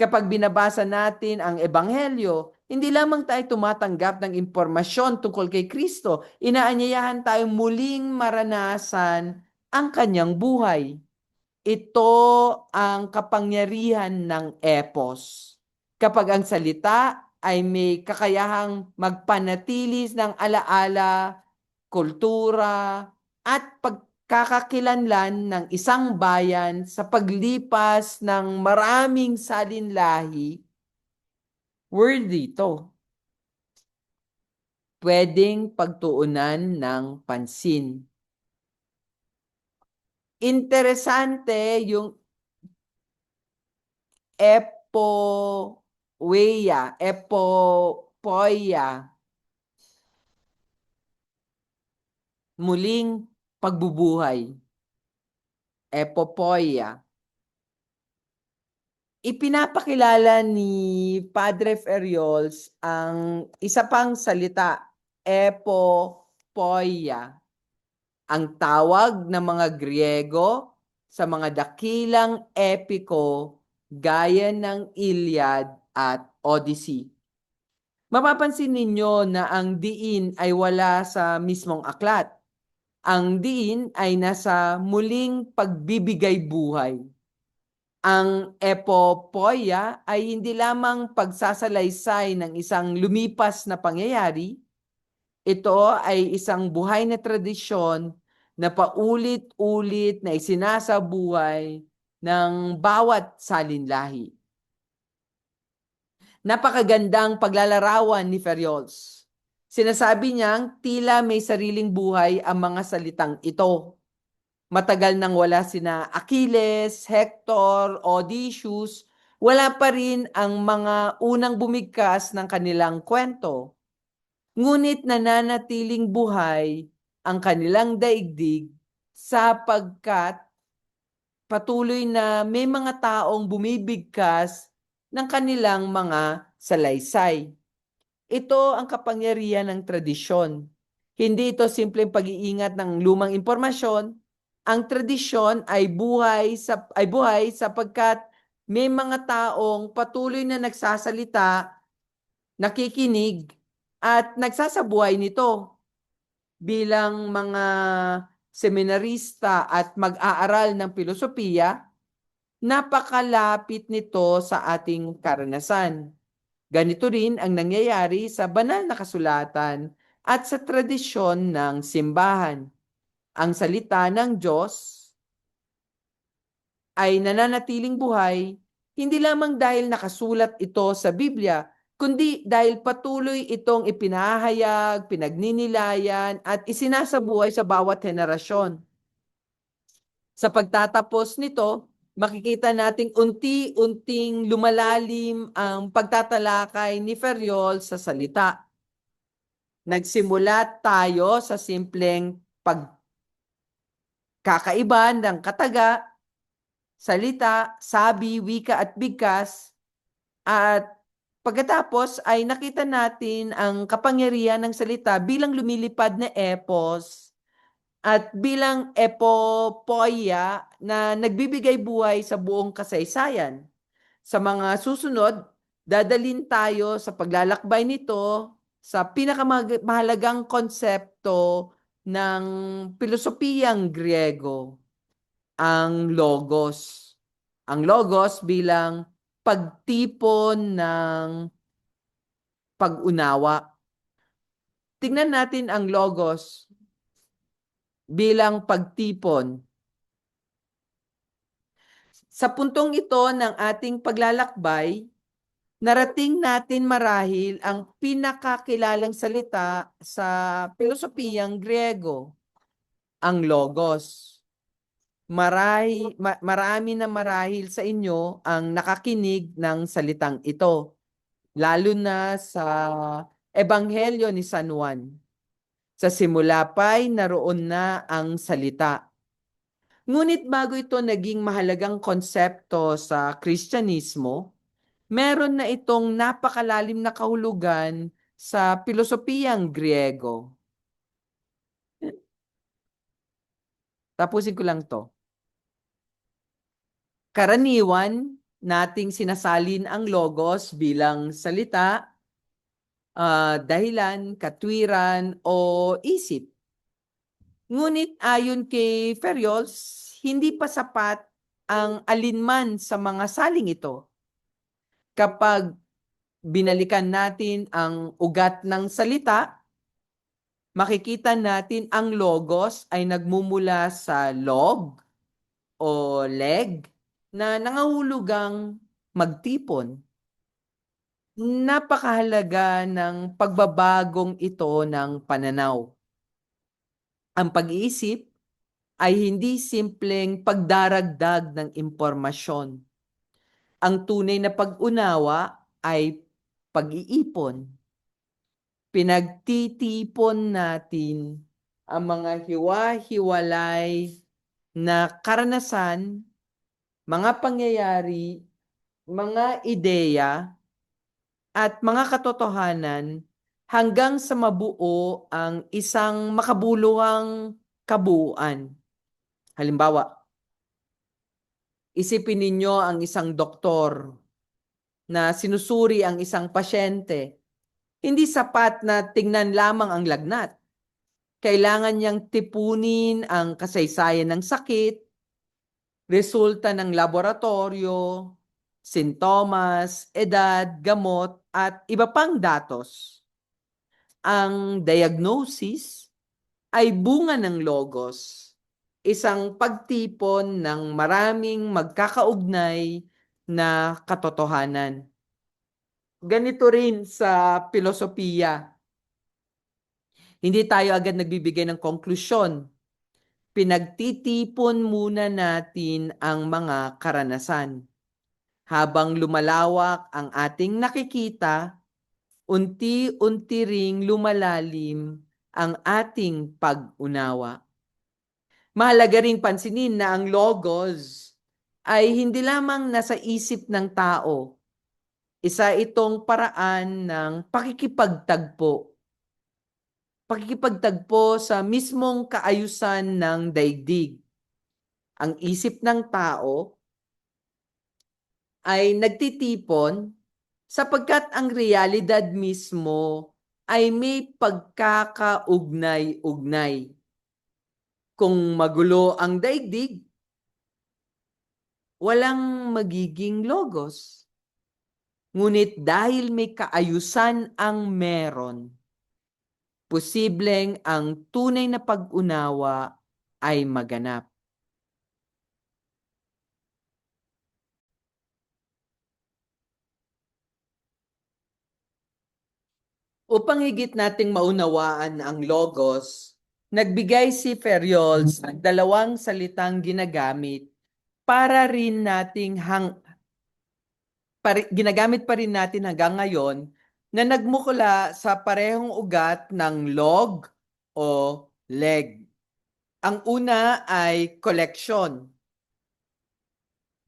Kapag binabasa natin ang Ebanghelyo, hindi lamang tayo tumatanggap ng impormasyon tungkol kay Kristo, inaanyayahan tayong muling maranasan ang kanyang buhay. Ito ang kapangyarihan ng epos. Kapag ang salita ay may kakayahang magpanatili ng alaala, kultura, at pagkakakilanlan ng isang bayan sa paglipas ng maraming salinlahi, worthy ito. Pwedeng pagtuunan ng pansin. Interesante yung epopoia, muling pagbubuhay. Epopoia. Ipinapakilala ni Padre Ferriols ang isa pang salita, epopoia, ang tawag ng mga Griego sa mga dakilang epiko gaya ng Iliad at Odyssey. Mapapansin ninyo na ang diin ay wala sa mismong aklat. Ang diin ay nasa muling pagbibigay buhay. Ang epopoia ay hindi lamang pagsasalaysay ng isang lumipas na pangyayari, Ito ay isang buhay na tradisyon na paulit-ulit na isinasabuhay ng bawat salinlahi. Napakagandang paglalarawan ni Ferriols. Sinasabi niyang tila may sariling buhay ang mga salitang ito. Matagal nang wala sina Achilles, Hector, Odysseus, wala pa rin ang mga unang bumigkas ng kanilang kwento. Ngunit nananatiling buhay ang kanilang daigdig sapagkat patuloy na may mga taong bumibigkas ng kanilang mga salaysay. Ito ang kapangyarihan ng tradisyon. Hindi ito simpleng pag-iingat ng lumang impormasyon. Ang tradisyon ay buhay sapagkat may mga taong patuloy na nagsasalita, nakikinig, at nagsasabuhay nito. Bilang mga seminarista at mag-aaral ng filosofiya, napakalapit nito sa ating karanasan. Ganito rin ang nangyayari sa banal na kasulatan at sa tradisyon ng simbahan. Ang salita ng Diyos ay nananatiling buhay hindi lamang dahil nakasulat ito sa Biblia, kundi dahil patuloy itong ipinahayag, pinagninilayan at isinasabuhay sa bawat henerasyon. Sa pagtatapos nito, makikita nating unti-unting lumalalim ang pagtatalakay ni Ferriol sa salita. Nagsimula tayo sa simpleng pagkakaiba ng kataga, salita, sabi, wika at bigkas, at pagkatapos ay nakita natin ang kapangyarihan ng salita bilang lumilipad na epos at bilang epopoia na nagbibigay buhay sa buong kasaysayan. Sa mga susunod, dadalhin tayo sa paglalakbay nito sa pinakamahalagang konsepto ng pilosopiyang Griego, ang logos. Ang logos bilang pagtipon ng pag-unawa. Tingnan natin ang logos bilang pagtipon. Sa puntong ito ng ating paglalakbay, narating natin marahil ang pinakakilalang salita sa pilosopiyang Griego, ang logos. Marami na marahil sa inyo ang nakakinig ng salitang ito, lalo na sa Ebanghelyo ni San Juan. Sa simula pa'y naroon na ang salita. Ngunit bago ito naging mahalagang konsepto sa Kristyanismo, meron na itong napakalalim na kahulugan sa pilosopiyang Griego. Tapusin ko lang to. Karaniwan nating sinasalin ang logos bilang salita, dahilan, katwiran, o isip. Ngunit ayon kay Ferriols, hindi pa sapat ang alinman sa mga saling ito. Kapag binalikan natin ang ugat ng salita, makikita natin ang logos ay nagmumula sa log o leg na nangahulugang magtipon. Napakahalaga ng pagbabagong ito ng pananaw. Ang pag-iisip ay hindi simpleng pagdaragdag ng impormasyon. Ang tunay na pag-unawa ay pag-iipon. Pinagtitipon natin ang mga hiwa-hiwalay na karanasan, mga pangyayari, mga ideya, at mga katotohanan hanggang sa mabuo ang isang makabuluhang kabuuan. Halimbawa, isipin ninyo ang isang doktor na sinusuri ang isang pasyente. Hindi sapat na tingnan lamang ang lagnat. Kailangan niyang tipunin ang kasaysayan ng sakit, resulta ng laboratorio, sintomas, edad, gamot, at iba pang datos. Ang diagnosis ay bunga ng logos, isang pagtipon ng maraming magkakaugnay na katotohanan. Ganito rin sa filosofiya. Hindi tayo agad nagbibigay ng konklusyon. Pinagtitipon muna natin ang mga karanasan. Habang lumalawak ang ating nakikita, unti-unti ring lumalalim ang ating pag-unawa. Mahalaga ring pansinin na ang logos ay hindi lamang nasa isip ng tao. Isa itong paraan ng pakikipagtagpo. Pakikipagtagpo sa mismong kaayusan ng daigdig. Ang isip ng tao ay nagtitipon sapagkat ang realidad mismo ay may pagkakaugnay-ugnay. Kung magulo ang daigdig, walang magiging logos. Ngunit dahil may kaayusan ang meron, posibleng ang tunay na pag-unawa ay maganap. Upang higit nating maunawaan ang logos, nagbigay si Ferriols ng dalawang salitang ginagamit para rin nating ginagamit pa rin natin hanggang ngayon na nagmukula sa parehong ugat ng log o leg. Ang una ay collection.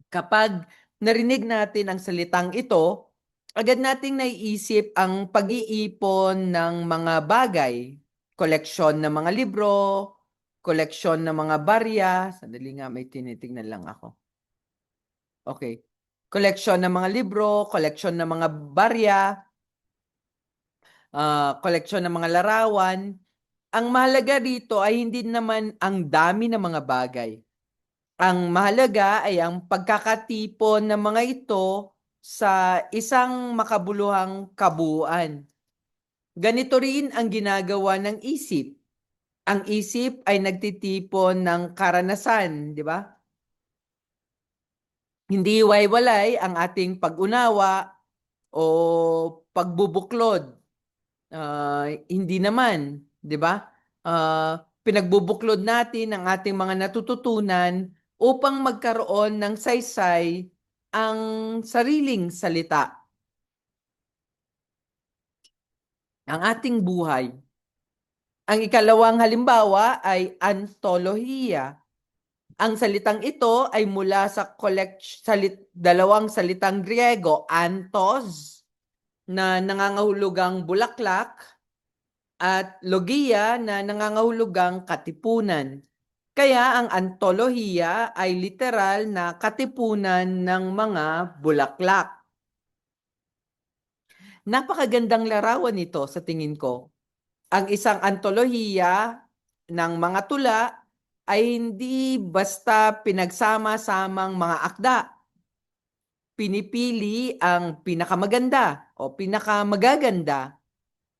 Kapag narinig natin ang salitang ito, agad nating naiisip ang pag-iipon ng mga bagay, koleksyon ng mga libro, koleksyon ng mga barya. Sandali nga, may tinitingnan lang ako. Okay. Koleksyon ng mga libro, koleksyon ng mga barya, koleksyon ng mga larawan. Ang mahalaga dito ay hindi naman ang dami ng mga bagay. Ang mahalaga ay ang pagkakatipon ng mga ito sa isang makabuluhang kabuuan. Ganito rin ang ginagawa ng isip. Ang isip ay nagtitipon ng karanasan, di ba? Hindi hiwa-hiwalay ang ating pag-unawa o pagbubuklod. Hindi naman, di ba? Pinagbubuklod natin ang ating mga natututunan upang magkaroon ng saysay ang sariling salita. Ang ating buhay. Ang ikalawang halimbawa ay antolohiya. Ang salitang ito ay mula sa dalawang salitang Griego, antos, na nangangahulugang bulaklak, at logia na nangangahulugang katipunan. Kaya ang antolohiya ay literal na katipunan ng mga bulaklak. Napakagandang larawan ito sa tingin ko. Ang isang antolohiya ng mga tula ay hindi basta pinagsama-samang mga akda. Pinipili ang pinakamaganda o pinakamagaganda.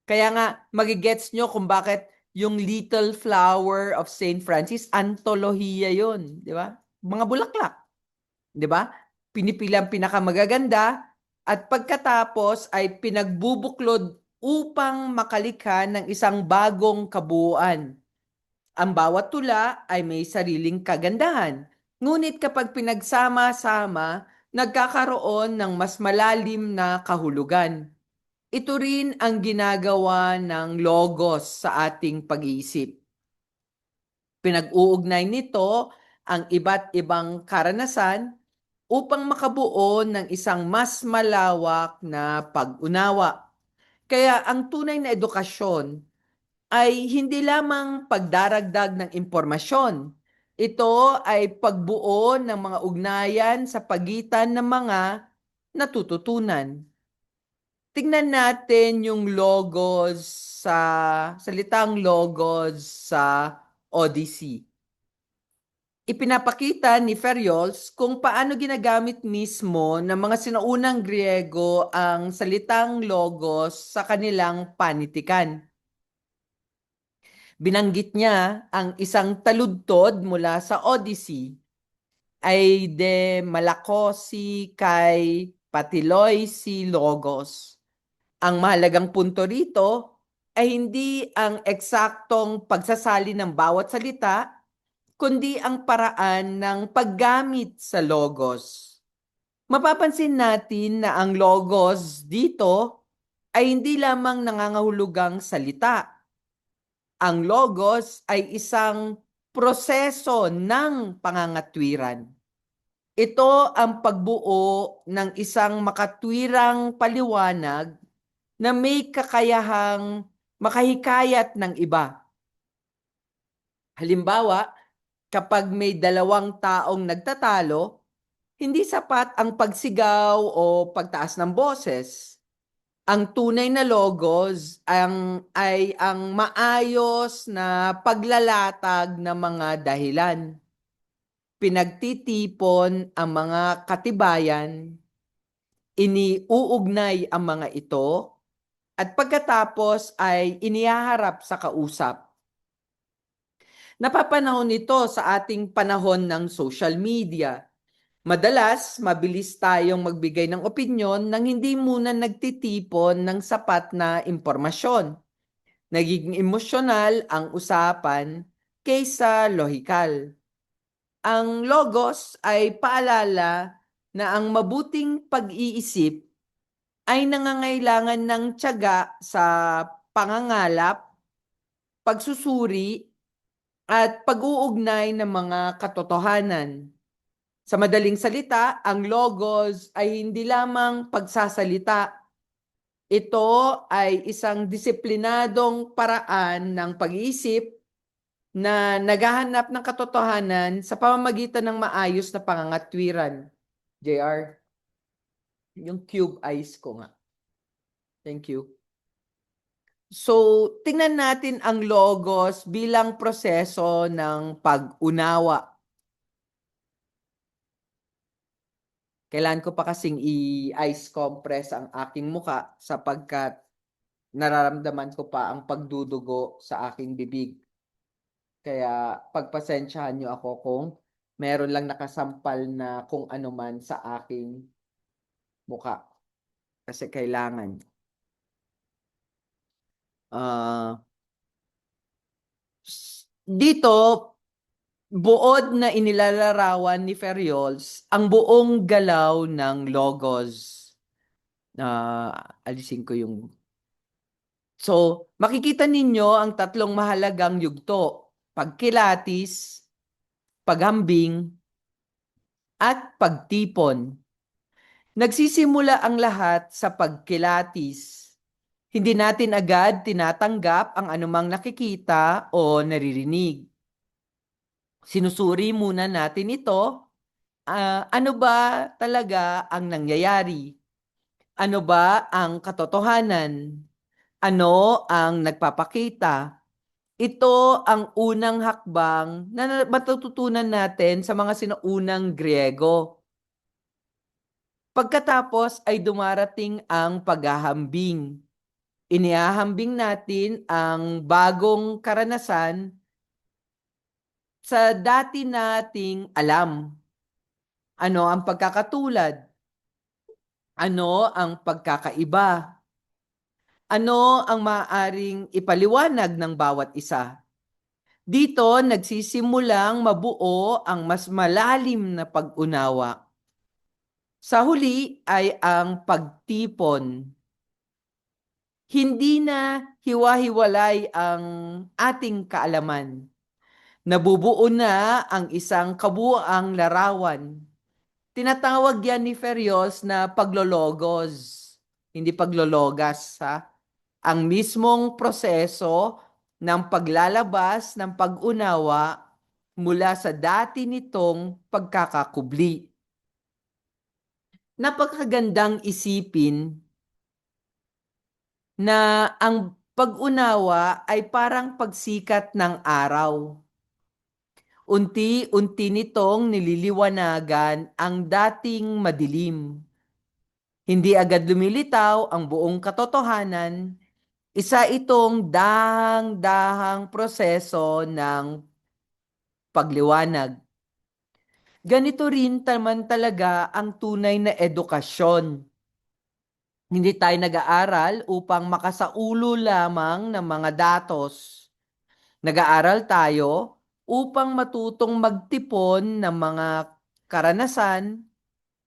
Kaya nga, magigets nyo kung bakit yung Little Flower of St. Francis, antolohiya yun. Di ba? Mga bulaklak. Di ba? Pinipili ang pinakamagaganda at pagkatapos ay pinagbubuklod upang makalikha ng isang bagong kabuuan. Ang bawat tula ay may sariling kagandahan. Ngunit kapag pinagsama-sama, nagkakaroon ng mas malalim na kahulugan. Ito rin ang ginagawa ng logos sa ating pag-iisip. Pinag-uugnay nito ang iba't ibang karanasan upang makabuo ng isang mas malawak na pag-unawa. Kaya ang tunay na edukasyon ay hindi lamang pagdaragdag ng impormasyon. Ito ay pagbuo ng mga ugnayan sa pagitan ng mga natututunan. Tingnan natin yung logos salitang logos sa Odyssey. Ipinapakita ni Ferriols kung paano ginagamit mismo ng mga sinaunang Griego ang salitang logos sa kanilang panitikan. Binanggit niya ang isang taludtod mula sa Odyssey ay de malakosi kay patiloy si Logos. Ang mahalagang punto rito ay hindi ang eksaktong pagsasali ng bawat salita, kundi ang paraan ng paggamit sa Logos. Mapapansin natin na ang Logos dito ay hindi lamang nangangahulugang salita. Ang Logos ay isang proseso ng pangangatwiran. Ito ang pagbuo ng isang makatwirang paliwanag na may kakayahang makahikayat ng iba. Halimbawa, kapag may dalawang taong nagtatalo, hindi sapat ang pagsigaw o pagtaas ng boses. Ang tunay na logos ay ang maayos na paglalatag ng mga dahilan. Pinagtitipon ang mga katibayan, iniuugnay ang mga ito, at pagkatapos ay inihaharap sa kausap. Napapanahon ito sa ating panahon ng social media. Madalas, mabilis tayong magbigay ng opinyon nang hindi muna nagtitipon ng sapat na impormasyon. Nagiging emosyonal ang usapan kaysa lohikal. Ang logos ay paalala na ang mabuting pag-iisip ay nangangailangan ng tiyaga sa pangangalap, pagsusuri, at pag-uugnay ng mga katotohanan. Sa madaling salita, ang logos ay hindi lamang pagsasalita. Ito ay isang disiplinadong paraan ng pag-iisip na naghahanap ng katotohanan sa pamamagitan ng maayos na pangangatwiran. JR, yung cube eyes ko nga. Thank you. So, tingnan natin ang logos bilang proseso ng pag-unawa. Kailan ko pa kasing i-ice compress ang aking muka sapagkat nararamdaman ko pa ang pagdudugo sa aking bibig. Kaya pagpasensyahan niyo ako kung meron lang nakasampal na kung ano man sa aking muka. Kasi kailangan. Dito, buod na inilalarawan ni Ferriols ang buong galaw ng logos. Alisin ko yung... So, makikita ninyo ang tatlong mahalagang yugto: pagkilatis, paghambing, at pagtipon. Nagsisimula ang lahat sa pagkilatis. Hindi natin agad tinatanggap ang anumang nakikita o naririnig. Sinusuri muna natin ito. Ano ba talaga ang nangyayari? Ano ba ang katotohanan? Ano ang nagpapakita? Ito ang unang hakbang na matututunan natin sa mga sinuunang Griego. Pagkatapos ay dumarating ang paghahambing. Inihahambing natin ang bagong karanasan sa dati nating alam. Ano ang pagkakatulad? Ano ang pagkakaiba? Ano ang maaaring ipaliwanag ng bawat isa? Dito nagsisimulang mabuo ang mas malalim na pag-unawa. Sa huli ay ang pagtipon. Hindi na hiwa-hiwalay ang ating kaalaman. Nabubuo na ang isang kabuuang larawan. Tinatawag yan ni Ferrios na paglologos, hindi paglologas, ha? Ang mismong proseso ng paglalabas ng pag-unawa mula sa dati nitong pagkakakubli. Napakagandang isipin na ang pag-unawa ay parang pagsikat ng araw. Unti-unti nitong nililiwanagan ang dating madilim. Hindi agad lumilitaw ang buong katotohanan, Isa itong dahang-dahang proseso ng pagliwanag. Ganito rin naman talaga ang tunay na edukasyon. Hindi tayo nag-aaral upang makasaulo lamang ng mga datos. Nag-aaral tayo upang matutong magtipon ng mga karanasan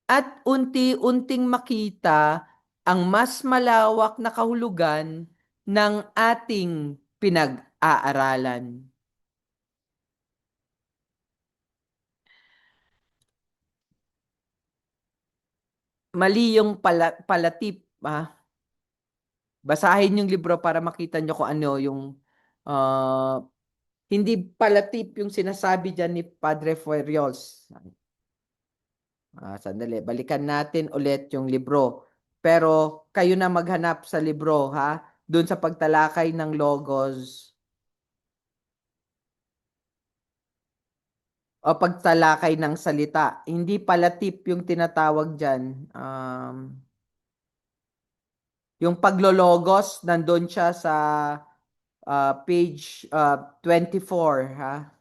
at unti-unting makita ang mas malawak na kahulugan ng ating pinag-aaralan. Mali yung palatip, basahin yung libro para makita nyo kung ano yung hindi palatip yung sinasabi dyan ni Padre Fueriols. Sandali, balikan natin ulit yung libro. Pero kayo na maghanap sa libro, ha? Doon sa pagtalakay ng logos o pagtalakay ng salita. Hindi palatip yung tinatawag dyan. Yung paglologos, nandun siya sa page 24, ha?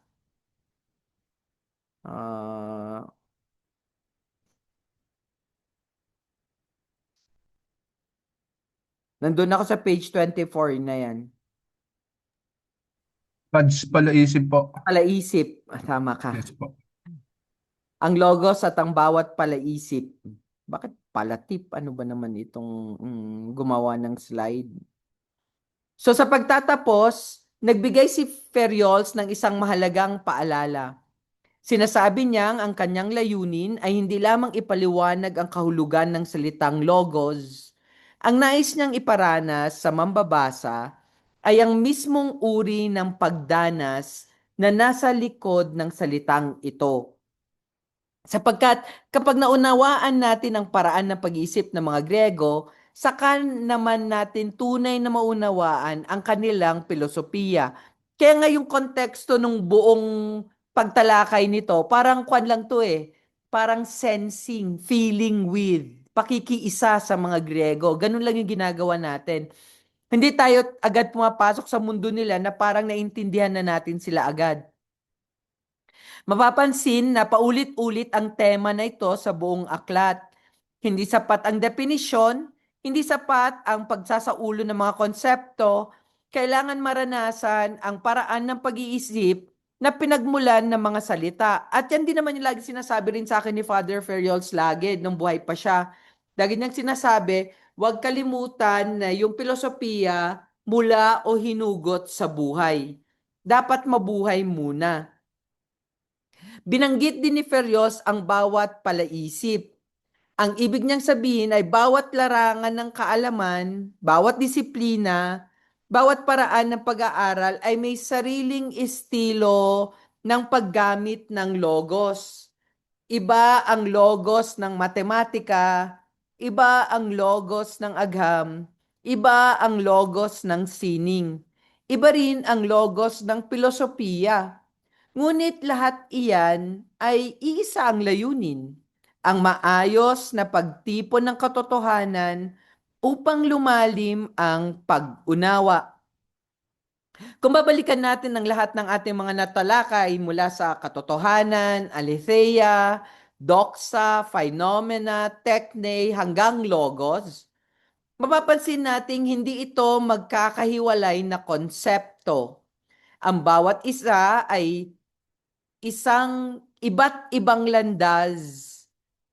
Nandun ako sa page 24 na yan. Pads palaisip po. Palaisip, tama ka. Yes po. Ang logos at ang bawat palaisip. Bakit palatip? Ano ba naman itong gumawa ng slide? So sa pagtatapos, nagbigay si Ferriols ng isang mahalagang paalala. Sinasabi niyang ang kanyang layunin ay hindi lamang ipaliwanag ang kahulugan ng salitang logos. Ang nais niyang iparanas sa mambabasa ay ang mismong uri ng pagdanas na nasa likod ng salitang ito. Sapagkat kapag naunawaan natin ang paraan ng pag-iisip ng mga Grego, saka naman natin tunay na maunawaan ang kanilang filosofiya. Kaya nga yung konteksto ng buong pagtalakay nito, parang kwan lang to parang sensing, feeling with, pakikiisa sa mga Grego. Ganun lang yung ginagawa natin. Hindi tayo agad pumapasok sa mundo nila na parang naintindihan na natin sila agad. Mapapansin na paulit-ulit ang tema na ito sa buong aklat. Hindi sapat ang definisyon, hindi sapat ang pagsasaulo ng mga konsepto, kailangan maranasan ang paraan ng pag-iisip na pinagmulan ng mga salita. At yan din naman yung lagi sinasabi rin sa akin ni Father Ferriols lagi nung buhay pa siya. Lagi niyang sinasabi, huwag kalimutan na yung filosofiya mula o hinugot sa buhay. Dapat mabuhay muna. Binanggit din ni Ferios ang bawat palaisip. Ang ibig niyang sabihin ay bawat larangan ng kaalaman, bawat disiplina, bawat paraan ng pag-aaral ay may sariling estilo ng paggamit ng logos. Iba ang logos ng matematika, iba ang logos ng agham, iba ang logos ng sining, iba rin ang logos ng filosofiya. Ngunit lahat iyan ay iisa ang layunin, ang maayos na pagtipon ng katotohanan upang lumalim ang pag-unawa. Kung babalikan natin ang lahat ng ating mga natalakay mula sa katotohanan, aletheia, doxa, phenomena, techne, hanggang logos, mapapansin nating hindi ito magkakahiwalay na konsepto. Ang bawat isa ay isang iba't ibang landas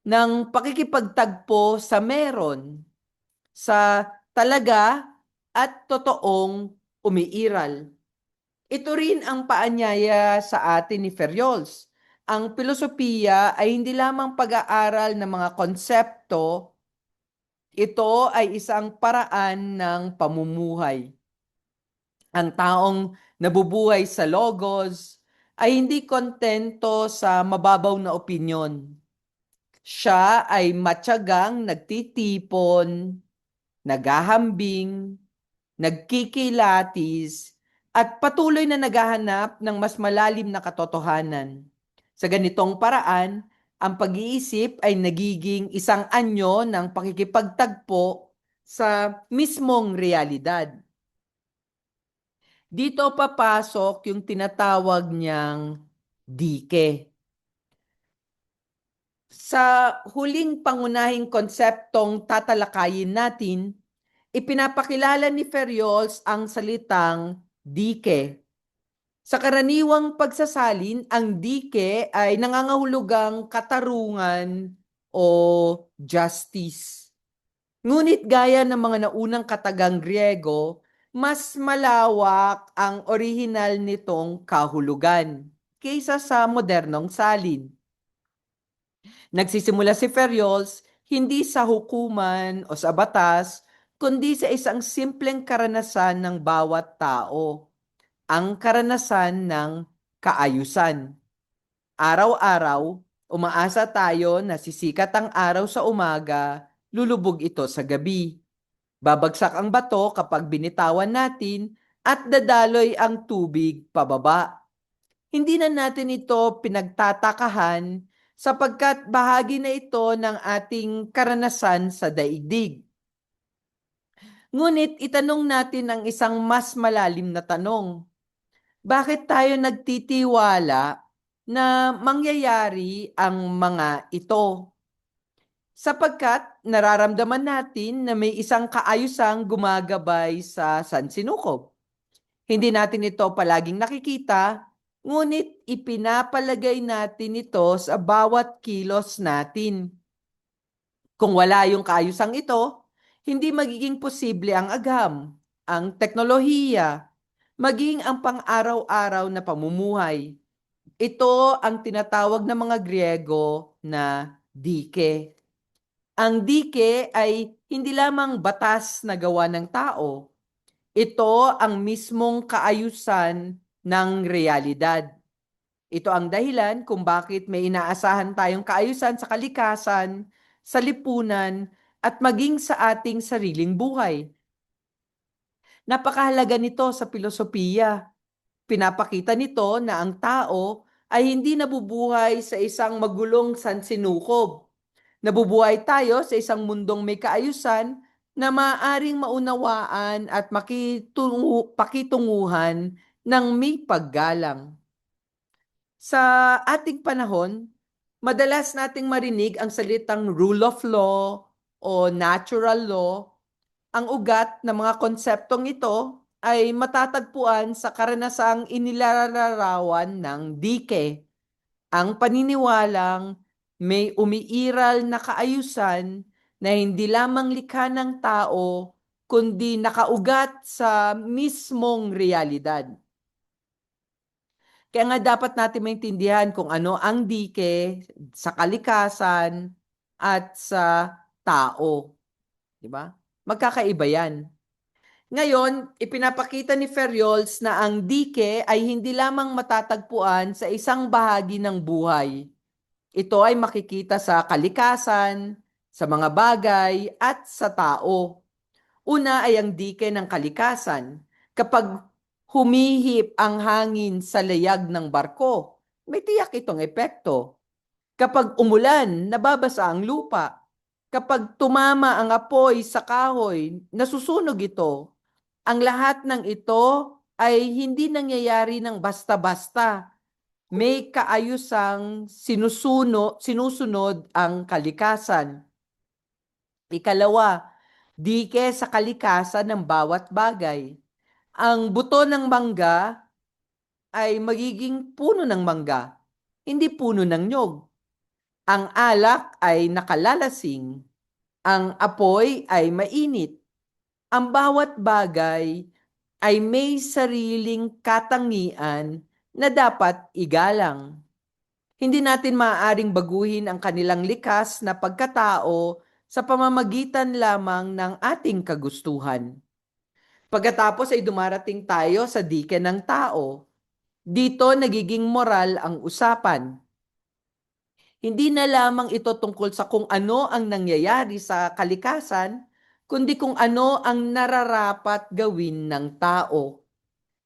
ng pakikipagtagpo sa meron, sa talaga at totoong umiiral. Ito rin ang paanyaya sa atin ni Ferriols. Ang filosofiya ay hindi lamang pag-aaral ng mga konsepto, ito ay isang paraan ng pamumuhay. Ang taong nabubuhay sa logos ay hindi kontento sa mababaw na opinyon. Siya ay matyagang nagtitipon, naghahambing, nagkikilatis, at patuloy na naghahanap ng mas malalim na katotohanan. Sa ganitong paraan, ang pag-iisip ay nagiging isang anyo ng pakikipagtagpo sa mismong realidad. Dito papasok yung tinatawag niyang dike. Sa huling pangunahing konseptong tatalakayin natin, ipinapakilala ni Ferriols ang salitang dike. Sa karaniwang pagsasalin, ang dike ay nangangahulugang katarungan o justice. Ngunit gaya ng mga naunang katagang Griego, mas malawak ang orihinal nitong kahulugan kaysa sa modernong salin. Nagsisimula si Ferriols hindi sa hukuman o sa batas, kundi sa isang simpleng karanasan ng bawat tao, ang karanasan ng kaayusan. Araw-araw, umaasa tayo na sisikat ang araw sa umaga, lulubog ito sa gabi. Babagsak ang bato kapag binitawan natin at dadaloy ang tubig pababa. Hindi na natin ito pinagtatakahan sapagkat bahagi na ito ng ating karanasan sa daigdig. Ngunit itanong natin ang isang mas malalim na tanong. Bakit tayo nagtitiwala na mangyayari ang mga ito? Sapagkat nararamdaman natin na may isang kaayusang gumagabay sa sansinukob. Hindi natin ito palaging nakikita, ngunit ipinapalagay natin ito sa bawat kilos natin. Kung wala yung kaayusang ito, hindi magiging posible ang agham, ang teknolohiya, maging ang pang-araw-araw na pamumuhay. Ito ang tinatawag ng mga Griego na dike. Ang dike ay hindi lamang batas na gawa ng tao. Ito ang mismong kaayusan ng realidad. Ito ang dahilan kung bakit may inaasahan tayong kaayusan sa kalikasan, sa lipunan, at maging sa ating sariling buhay. Napakahalaga nito sa filosofiya. Pinapakita nito na ang tao ay hindi nabubuhay sa isang magulong sansinukob. Nabubuhay tayo sa isang mundong may kaayusan na maaaring maunawaan at pakitunguhan ng may paggalang. Sa ating panahon, madalas nating marinig ang salitang rule of law o natural law. Ang ugat ng mga konseptong ito ay matatagpuan sa karanasang inilalarawan ng dike, ang paniniwalang may umiiral na kaayusan na hindi lamang likha ng tao, kundi nakaugat sa mismong realidad. Kaya nga dapat natin maintindihan kung ano ang dike sa kalikasan at sa tao. Di ba? Magkakaiba yan. Ngayon, ipinapakita ni Ferriols na ang dike ay hindi lamang matatagpuan sa isang bahagi ng buhay. Ito ay makikita sa kalikasan, sa mga bagay, at sa tao. Una ay ang dike ng kalikasan. Kapag humihip ang hangin sa layag ng barko, may tiyak itong epekto. Kapag umulan, nababasa ang lupa. Kapag tumama ang apoy sa kahoy, nasusunog ito. Ang lahat ng ito ay hindi nangyayari ng basta-basta. May kaayusang sinusunod ang kalikasan. Ikalawa, dike sa kalikasan ng bawat bagay. Ang buto ng mangga ay magiging puno ng mangga, hindi puno ng nyog. Ang alak ay nakalalasing. Ang apoy ay mainit. Ang bawat bagay ay may sariling katangian na dapat igalang. Hindi natin maaaring baguhin ang kanilang likas na pagkatao sa pamamagitan lamang ng ating kagustuhan. Pagkatapos ay dumarating tayo sa dike ng tao. Dito nagiging moral ang usapan. Hindi na lamang ito tungkol sa kung ano ang nangyayari sa kalikasan, kundi kung ano ang nararapat gawin ng tao.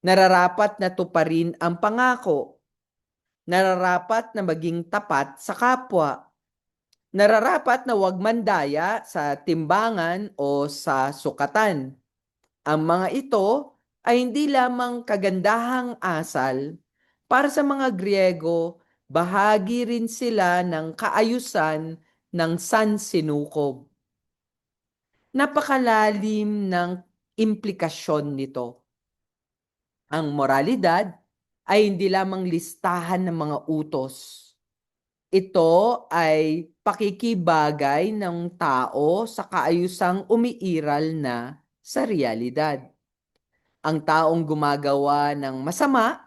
Nararapat na tuparin ang pangako. Nararapat na maging tapat sa kapwa. Nararapat na huwag mandaya sa timbangan o sa sukatan. Ang mga ito ay hindi lamang kagandahang asal, para sa mga Griego, bahagi rin sila ng kaayusan ng sansinukob. Napakalalim ng implikasyon nito. Ang moralidad ay hindi lamang listahan ng mga utos. Ito ay pakikibagay ng tao sa kaayusang umiiral na sa realidad. Ang taong gumagawa ng masama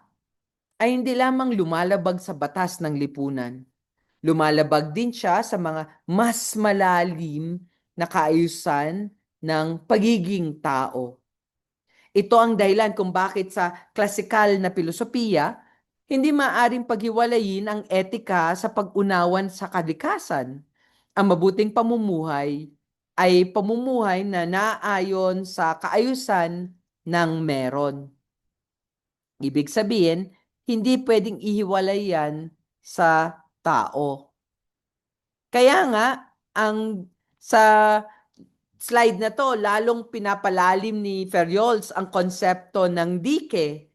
ay hindi lamang lumalabag sa batas ng lipunan. Lumalabag din siya sa mga mas malalim na kaayusan ng pagiging tao. Ito ang dahilan kung bakit sa klasikal na filosofiya, hindi maaring paghiwalayin ang etika sa pag-unawan sa kalikasan. Ang mabuting pamumuhay ay pamumuhay na naayon sa kaayusan ng meron. Ibig sabihin, hindi pwedeng ihiwalay yan sa tao. Kaya nga, sa slide na to, lalong pinapalalim ni Ferriols ang konsepto ng dike.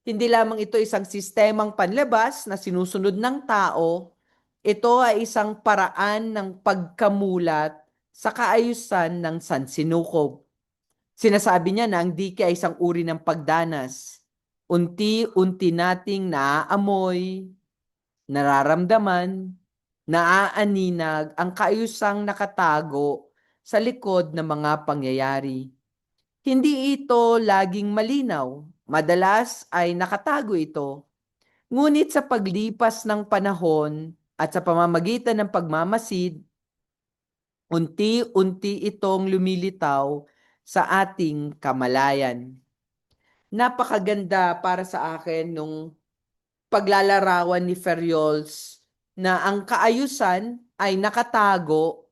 Hindi lamang ito isang sistemang panlabas na sinusunod ng tao, ito ay isang paraan ng pagkamulat sa kaayusan ng sansinukob. Sinasabi niya na ang dike ay isang uri ng pagdanas. Unti-unti nating naaamoy, nararamdaman, naaaninag ang kaayusang nakatago sa likod ng mga pangyayari. Hindi ito laging malinaw. Madalas ay nakatago ito. Ngunit sa paglipas ng panahon at sa pamamagitan ng pagmamasid, unti-unti itong lumilitaw sa ating kamalayan. Napakaganda para sa akin nung paglalarawan ni Ferriols na ang kaayusan ay nakatago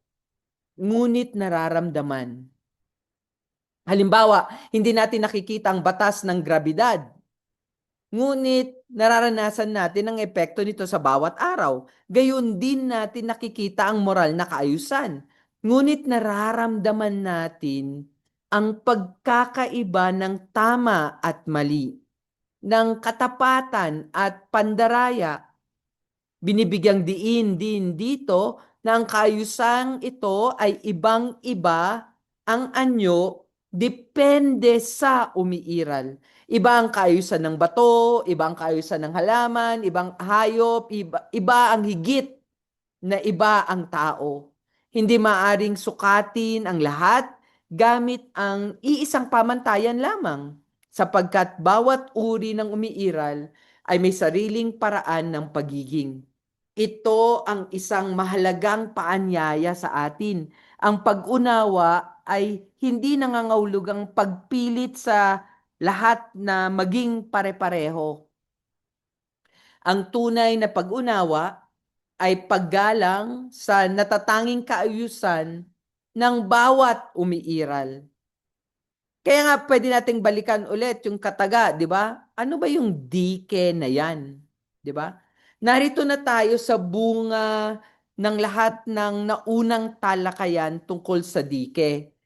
ngunit nararamdaman. Halimbawa, hindi natin nakikita ang batas ng grabidad. Ngunit nararanasan natin ang epekto nito sa bawat araw. Gayon din natin nakikita ang moral na kaayusan. Ngunit nararamdaman natin ang pagkakaiba ng tama at mali, ng katapatan at pandaraya. Binibigyang diin din dito na ang kaayusang ito ay ibang-iba ang anyo depende sa umiiral. Iba ang kaayusan ng bato, iba ang kaayusan ng halaman, ibang hayop, iba ang higit na iba ang tao. Hindi maaring sukatin ang lahat gamit ang iisang pamantayan lamang, sapagkat bawat uri ng umiiral ay may sariling paraan ng pagiging. Ito ang isang mahalagang paanyaya sa atin. Ang pag-unawa ay hindi nangangahulugang pagpilit sa lahat na maging pare-pareho. Ang tunay na pag-unawa ay paggalang sa natatanging kaayusan ng bawat umiiral. Kaya nga pwede nating balikan ulit yung kataga, di ba? Ano ba yung dike na yan? Di ba? Narito na tayo sa bunga ng lahat ng naunang talakayan tungkol sa dike.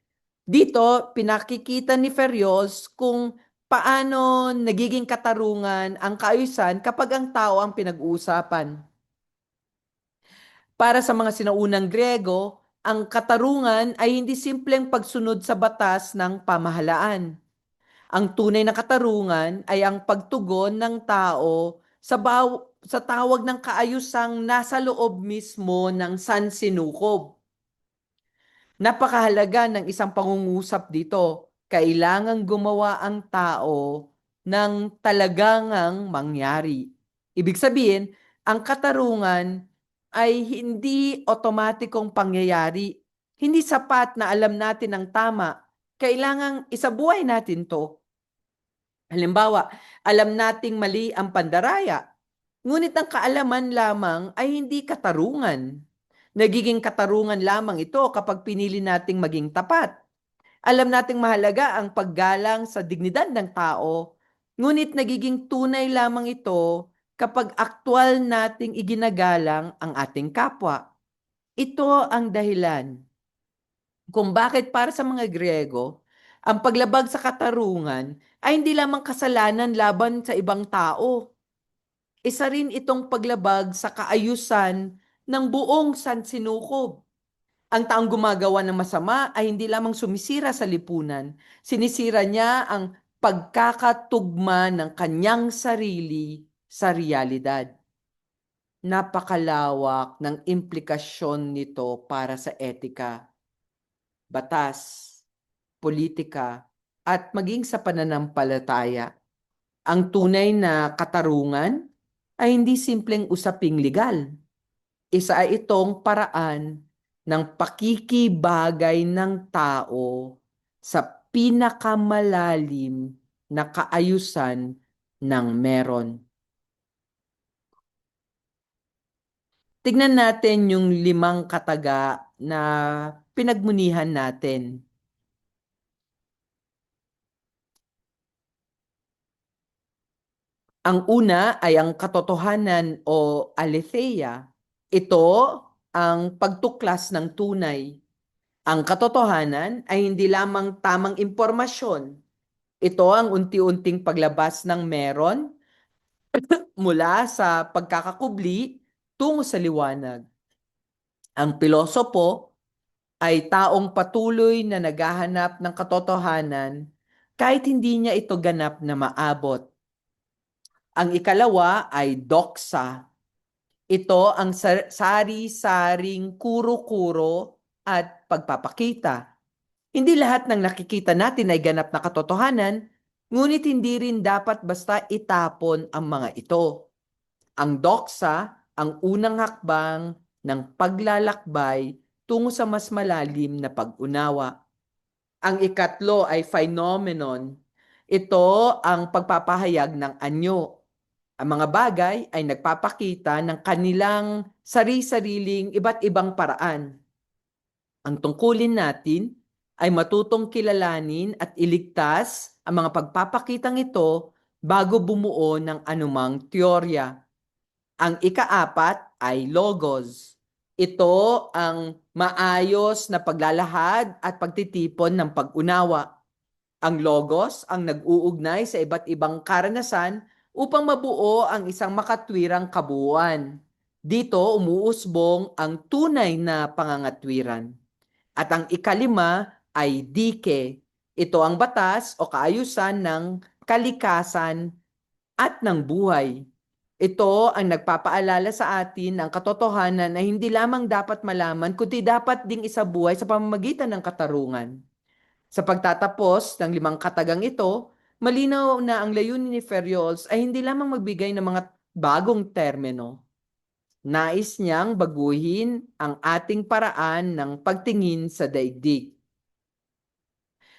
Dito, pinakikita ni Ferriols kung paano nagiging katarungan ang kaayusan kapag ang tao ang pinag-uusapan. Para sa mga sinaunang Grego, ang katarungan ay hindi simpleng pagsunod sa batas ng pamahalaan. Ang tunay na katarungan ay ang pagtugon ng tao sa tawag ng kaayusang nasa loob mismo ng sansinukob. Napakahalaga ng isang pangungusap dito. Kailangang gumawa ang tao ng talagangang mangyari. Ibig sabihin, ang katarungan ay hindi otomatikong pangyayari. Hindi sapat na alam natin ang tama. Kailangang isabuhay natin to. Halimbawa, alam nating mali ang pandaraya, ngunit ang kaalaman lamang ay hindi katarungan. Nagiging katarungan lamang ito kapag pinili nating maging tapat. Alam nating mahalaga ang paggalang sa dignidad ng tao, ngunit nagiging tunay lamang ito kapag aktwal nating iginagalang ang ating kapwa. Ito ang dahilan kung bakit para sa mga Griego, ang paglabag sa katarungan ay hindi lamang kasalanan laban sa ibang tao. Isa rin itong paglabag sa kaayusan ng buong sansinukob. Ang taong gumagawa ng masama ay hindi lamang sumisira sa lipunan, sinisira niya ang pagkakatugma ng kanyang sarili sa realidad. Napakalawak ng implikasyon nito para sa etika, batas, politika, at maging sa pananampalataya. Ang tunay na katarungan ay hindi simpleng usaping legal. Isa itong paraan ng pakikibagay ng tao sa pinakamalalim na kaayusan ng meron. Tignan natin yung 5 kataga na pinagmunihan natin. Ang una ay ang katotohanan o aletheia. Ito ang pagtuklas ng tunay. Ang katotohanan ay hindi lamang tamang impormasyon. Ito ang unti-unting paglabas ng meron mula sa pagkakakubli tungo sa liwanag. Ang pilosopo ay taong patuloy na naghahanap ng katotohanan kahit hindi niya ito ganap na maabot. Ang ikalawa ay doxa. Ito ang sari-saring kuro-kuro at pagpapakita. Hindi lahat ng nakikita natin ay ganap na katotohanan, ngunit hindi rin dapat basta itapon ang mga ito. Ang doxa ang unang hakbang ng paglalakbay tungo sa mas malalim na pag-unawa. Ang ikatlo ay phenomenon. Ito ang pagpapahayag ng anyo. Ang mga bagay ay nagpapakita ng kanilang sari-sariling iba't ibang paraan. Ang tungkulin natin ay matutong kilalanin at iligtas ang mga pagpapakitang ito bago bumuo ng anumang teorya. Ang ikaapat ay logos. Ito ang maayos na paglalahad at pagtitipon ng pag-unawa. Ang logos ang nag-uugnay sa iba't ibang karanasan upang mabuo ang isang makatwirang kabuuan. Dito umuusbong ang tunay na pangangatwiran. At ang ikalima ay dike. Ito ang batas o kaayusan ng kalikasan at ng buhay. Ito ang nagpapaalala sa atin ng katotohanan na hindi lamang dapat malaman, kundi dapat ding isabuhay sa pamamagitan ng katarungan. Sa pagtatapos ng 5 katagang ito, malinaw na ang layunin ni Ferriols ay hindi lamang magbigay ng mga bagong termino. Nais niyang baguhin ang ating paraan ng pagtingin sa daigdig.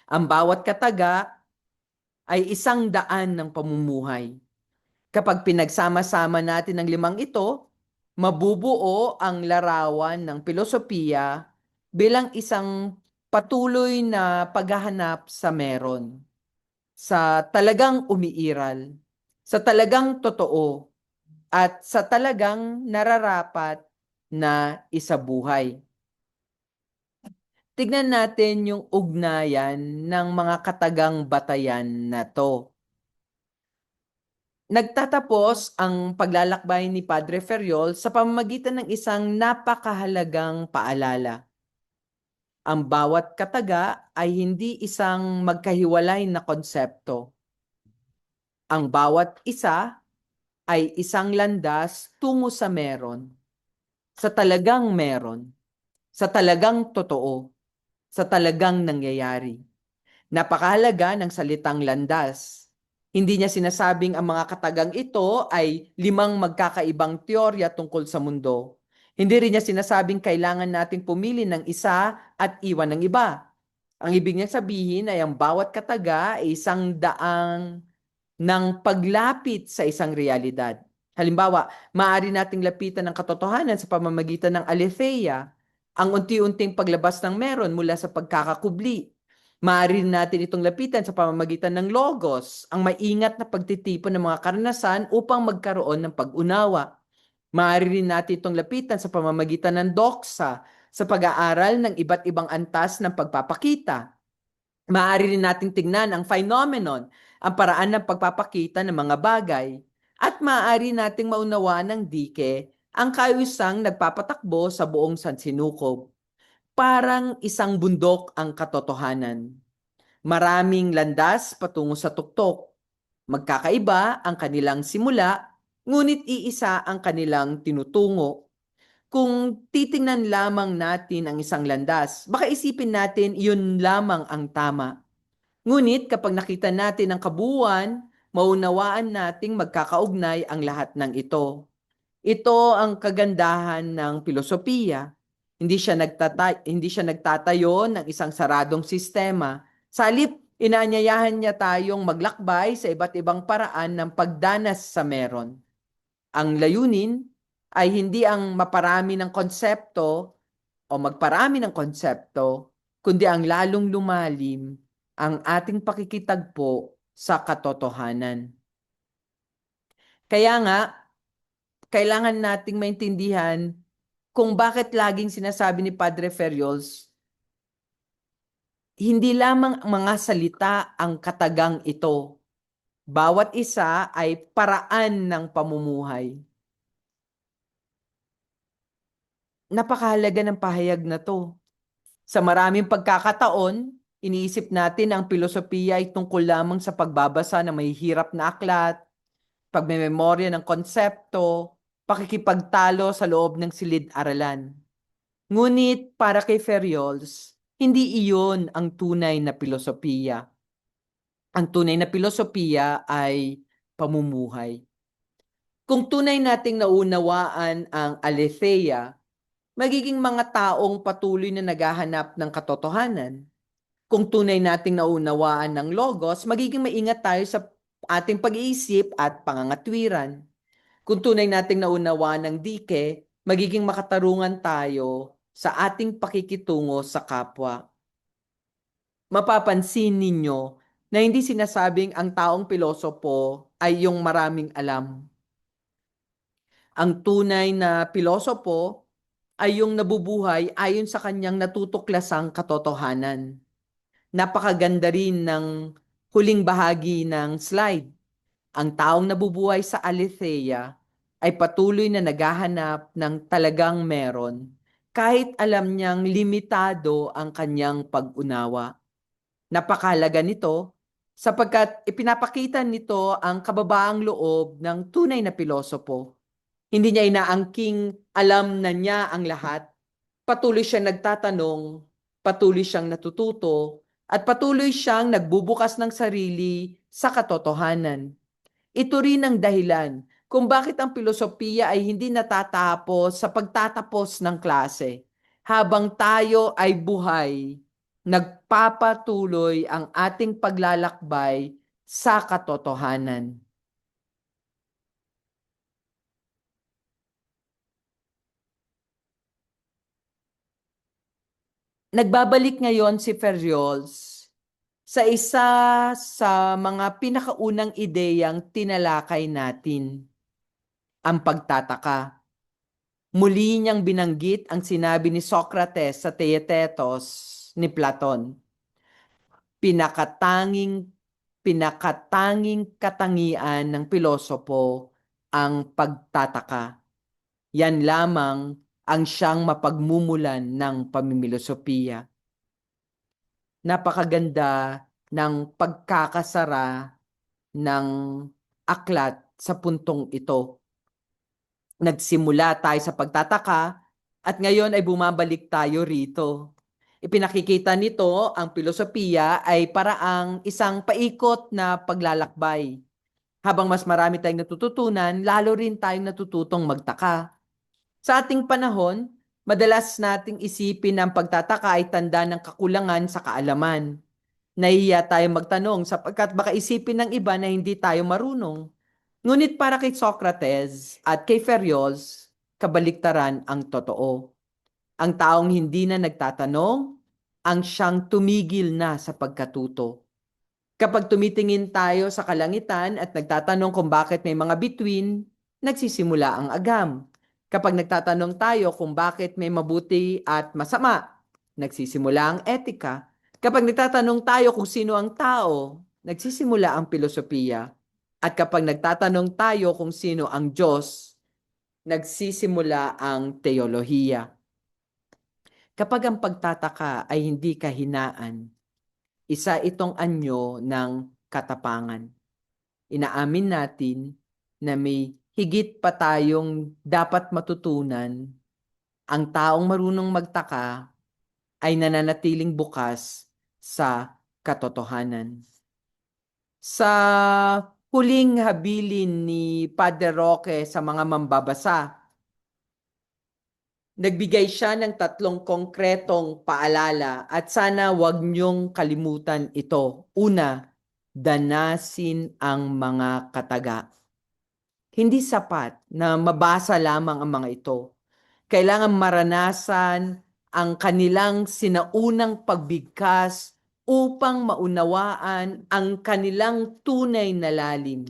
Ang bawat kataga ay isang daan ng pamumuhay. Kapag pinagsama-sama natin ang 5 ito, mabubuo ang larawan ng filosofiya bilang isang patuloy na paghahanap sa meron, sa talagang umiiral, sa talagang totoo, at sa talagang nararapat na isabuhay. Tignan natin yung ugnayan ng mga katagang batayan na to. Nagtatapos ang paglalakbay ni Padre Ferriol sa pamamagitan ng isang napakahalagang paalala. Ang bawat kataga ay hindi isang magkahiwalay na konsepto. Ang bawat isa ay isang landas tungo sa meron, sa talagang meron, sa talagang totoo, sa talagang nangyayari. Napakahalaga ng salitang landas. Hindi niya sinasabing ang mga katagang ito ay 5 magkakaibang teorya tungkol sa mundo. Hindi rin niya sinasabing kailangan nating pumili ng isa at iwan ng iba. Ang ibig niya sabihin ay ang bawat kataga ay isang daang ng paglapit sa isang realidad. Halimbawa, maaari nating lapitan ng katotohanan sa pamamagitan ng aletheia, ang unti-unting paglabas ng meron mula sa pagkakakubli. Maaari natin itong lapitan sa pamamagitan ng logos, ang maingat na pagtitipon ng mga karanasan upang magkaroon ng pag-unawa. Maaari rin natin itong lapitan sa pamamagitan ng doxa, sa pag-aaral ng iba't ibang antas ng pagpapakita. Maaari rin natin tingnan ang phenomenon, ang paraan ng pagpapakita ng mga bagay, at maaari nating maunawaan ng dike ang kaayusang nagpapatakbo sa buong sansinukob. Parang isang bundok ang katotohanan. Maraming landas patungo sa tuktok. Magkakaiba ang kanilang simula, ngunit iisa ang kanilang tinutungo. Kung titingnan lamang natin ang isang landas, baka isipin natin iyon lamang ang tama. Ngunit kapag nakita natin ang kabuuan, maunawaan nating magkakaugnay ang lahat ng ito. Ito ang kagandahan ng filosofiya. Hindi siya nagtatayo ng isang saradong sistema. Sa halip, inaanyayahan niya tayong maglakbay sa iba't ibang paraan ng pagdanas sa meron. Ang layunin ay hindi ang maparami ng konsepto o magparami ng konsepto, kundi ang lalong lumalim ang ating pakikitagpo sa katotohanan. Kaya nga, kailangan nating maintindihan kung bakit laging sinasabi ni Padre Ferriols, hindi lamang mga salita ang katagang ito. Bawat isa ay paraan ng pamumuhay. Napakahalaga ng pahayag na to. Sa maraming pagkakataon, iniisip natin ang filosofiya ay tungkol lamang sa pagbabasa ng may hirap na aklat, pagmemorya ng konsepto, pakikipagtalo sa loob ng silid-aralan. Ngunit para kay Ferriols, hindi iyon ang tunay na filosofiya. Ang tunay na filosofiya ay pamumuhay. Kung tunay nating naunawaan ang aletheia, magiging mga taong patuloy na naghahanap ng katotohanan. Kung tunay nating naunawaan ng logos, magiging maingat tayo sa ating pag-iisip at pangangatwiran. Kung tunay nating naunawaan ng dike, magiging makatarungan tayo sa ating pakikitungo sa kapwa. Mapapansin ninyo na hindi sinasabing ang taong pilosopo ay yung maraming alam. Ang tunay na pilosopo ay yung nabubuhay ayon sa kanyang natutuklasang katotohanan. Napakaganda rin ng huling bahagi ng slide. Ang taong nabubuhay sa aletheia ay patuloy na naghahanap ng talagang meron kahit alam niyang limitado ang kanyang pag-unawa. Napakahalaga nito sapagkat ipinapakita nito ang kababaang loob ng tunay na pilosopo. Hindi niya inaangking alam na niya ang lahat. Patuloy siyang nagtatanong, patuloy siyang natututo, at patuloy siyang nagbubukas ng sarili sa katotohanan. Ito rin ang dahilan kung bakit ang filosofiya ay hindi natatapos sa pagtatapos ng klase. Habang tayo ay buhay, nagpapatuloy ang ating paglalakbay sa katotohanan. Nagbabalik ngayon si Ferriols sa isa sa mga pinakaunang ideyang tinalakay natin, ang pagtataka. Muli niyang binanggit ang sinabi ni Socrates sa Theaetetos ni Platon. Pinakatanging katangian ng pilosopo ang pagtataka. Yan lamang ang siyang mapagmumulan ng pamimilosopiya. Napakaganda ng pagkakasara ng aklat sa puntong ito. Nagsimula tayo sa pagtataka at ngayon ay bumabalik tayo rito. Ipinakikita nito ang filosofiya ay paraang isang paikot na paglalakbay. Habang mas marami tayong natututunan, lalo rin tayong natututong magtaka. Sa ating panahon, madalas nating isipin na ang pagtataka ay tanda ng kakulangan sa kaalaman. Nahihiya tayong magtanong sapagkat baka isipin ng iba na hindi tayo marunong. Ngunit para kay Socrates at kay Ferriols, kabaliktaran ang totoo. Ang taong hindi na nagtatanong, ang siyang tumigil na sa pagkatuto. Kapag tumitingin tayo sa kalangitan at nagtatanong kung bakit may mga bituin, nagsisimula ang agam. Kapag nagtatanong tayo kung bakit may mabuti at masama, nagsisimula ang etika. Kapag nagtatanong tayo kung sino ang tao, nagsisimula ang filosofiya. At kapag nagtatanong tayo kung sino ang Diyos, nagsisimula ang teolohiya. Kapag ang pagtataka ay hindi kahinaan, isa itong anyo ng katapangan. Inaamin natin na may higit pa tayong dapat matutunan. Ang taong marunong magtaka ay nananatiling bukas sa katotohanan. Sa huling habilin ni Padre Roque sa mga mambabasa, nagbigay siya ng 3 konkretong paalala at sana wag niyong kalimutan ito. Una, danasin ang mga kataga. Hindi sapat na mabasa lamang ang mga ito. Kailangan maranasan ang kanilang sinaunang pagbigkas upang maunawaan ang kanilang tunay na lalim.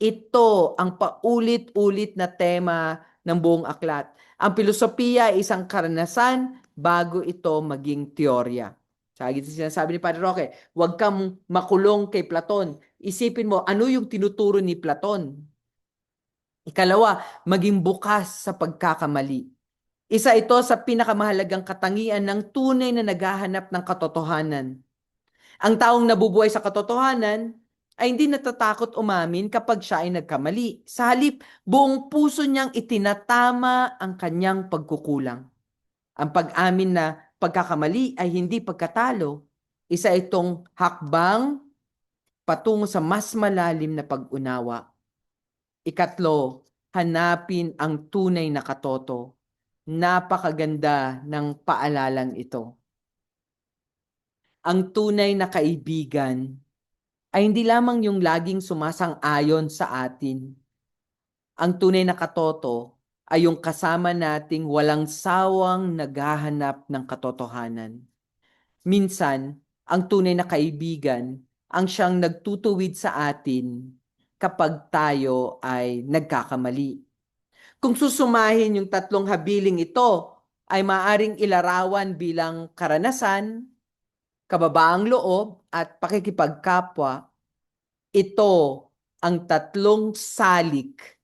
Ito ang paulit-ulit na tema ng buong aklat. Ang filosofiya ay isang karanasan bago ito maging teorya. Sabi sinasabi ni Padre Roque, huwag kang makulong kay Platon. Isipin mo, ano yung tinuturo ni Platon? Ikalawa, maging bukas sa pagkakamali. Isa ito sa pinakamahalagang katangian ng tunay na naghahanap ng katotohanan. Ang taong nabubuhay sa katotohanan ay hindi natatakot umamin kapag siya ay nagkamali. Sa halip, buong puso niyang itinatama ang kanyang pagkukulang. Ang pag-amin na pagkakamali ay hindi pagkatalo. Isa itong hakbang patungo sa mas malalim na pag-unawa. Ikatlo, hanapin ang tunay na katoto. Napakaganda ng paalalang ito. Ang tunay na kaibigan ay hindi lamang yung laging sumasang-ayon sa atin. Ang tunay na katoto ay yung kasama nating walang sawang naghahanap ng katotohanan. Minsan, ang tunay na kaibigan ang siyang nagtutuwid sa atin kapag tayo ay nagkakamali. Kung susumahin yung 3 habiling ito, ay maaring ilarawan bilang karanasan, kababaang loob, at pakikipagkapwa. Ito ang 3 salik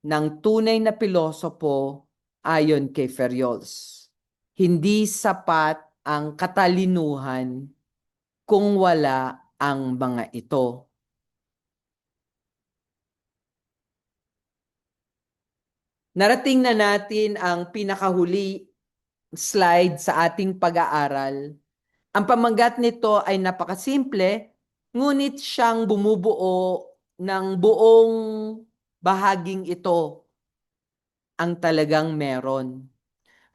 ng tunay na pilosopo ayon kay Ferriols. Hindi sapat ang katalinuhan kung wala ang mga ito. Narating na natin ang pinakahuli slide sa ating pag-aaral. Ang pamagat nito ay napakasimple, ngunit siyang bumubuo ng buong bahaging ito ang talagang meron.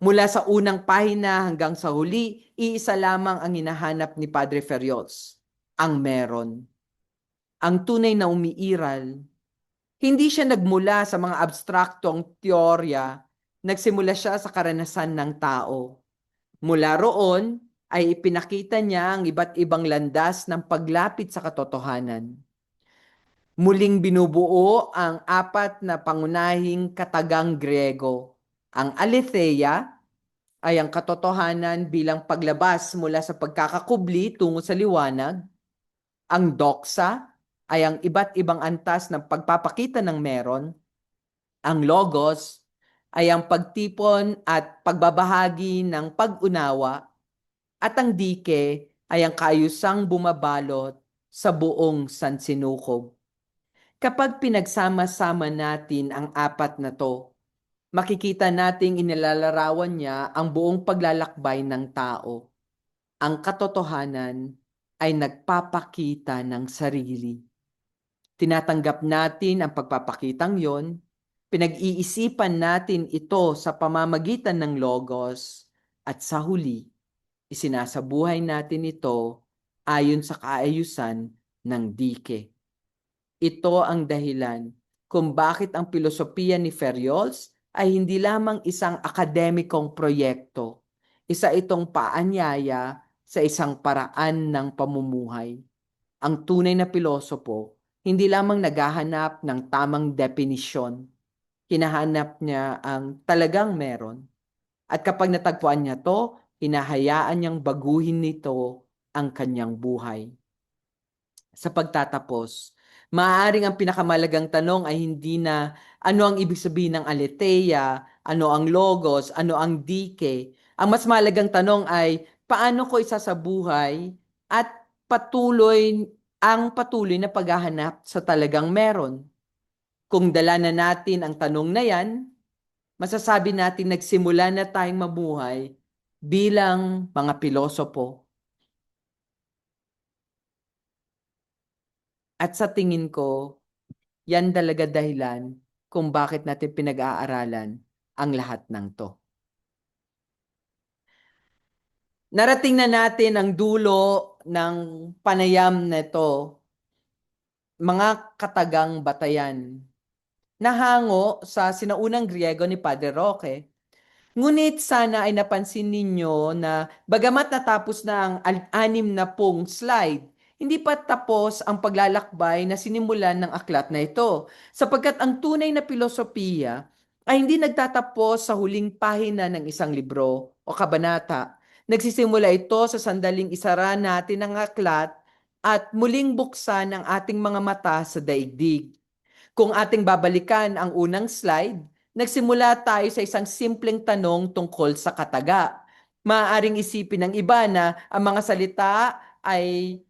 Mula sa unang pahina hanggang sa huli, iisa lamang ang hinahanap ni Padre Ferriols, ang meron. Ang tunay na umiiral. Hindi siya nagmula sa mga abstraktong teorya, nagsimula siya sa karanasan ng tao. Mula roon ay ipinakita niya ang iba't ibang landas ng paglapit sa katotohanan. Muling binubuo ang 4 na pangunahing katagang Griego. Ang aletheia ay ang katotohanan bilang paglabas mula sa pagkakakubli tungo sa liwanag. Ang doxa ay ang iba't ibang antas ng pagpapakita ng meron. Ang logos ay ang pagtipon at pagbabahagi ng pag-unawa. At ang dike ay ang kaayusang bumabalot sa buong sansinukob. Kapag pinagsama-sama natin ang 4 na to, makikita nating inilalarawan niya ang buong paglalakbay ng tao. Ang katotohanan ay nagpapakita ng sarili. Tinatanggap natin ang pagpapakitang yon, pinag-iisipan natin ito sa pamamagitan ng logos, at sa huli, isinasabuhay natin ito ayon sa kaayusan ng dike. Ito ang dahilan kung bakit ang filosofiya ni Ferriols ay hindi lamang isang akademikong proyekto. Isa itong paanyaya sa isang paraan ng pamumuhay. Ang tunay na pilosopo, hindi lamang naghahanap ng tamang definisyon. Hinahanap niya ang talagang meron. At kapag natagpuan niya to, hinahayaan niyang baguhin nito ang kanyang buhay. sa pagtatapos. Maaaring ang pinakamalagang tanong ay hindi na ano ang ibig sabihin ng aletheia, ano ang logos, ano ang dike. Ang mas mahalagang tanong ay paano ko isasabuhay at patuloy na paghahanap sa talagang meron. Kung dala na natin ang tanong na yan, masasabi natin nagsimula na tayong mabuhay bilang mga pilosopo. At sa tingin ko, yan talaga dahilan kung bakit natin pinag-aaralan ang lahat ng to. Narating na natin ang dulo ng panayam na ito, mga katagang batayan, nahango sa sinaunang Griego ni Padre Roque. Ngunit sana ay napansin ninyo na bagamat natapos na ang 60 slide, hindi pa tapos ang paglalakbay na sinimulan ng aklat na ito, sapagkat ang tunay na pilosopiya ay hindi nagtatapos sa huling pahina ng isang libro o kabanata. Nagsisimula ito sa sandaling isara natin ang aklat at muling buksan ang ating mga mata sa daigdig. Kung ating babalikan ang unang slide, nagsimula tayo sa isang simpleng tanong tungkol sa kataga. Maaaring isipin ng iba na ang mga salita ay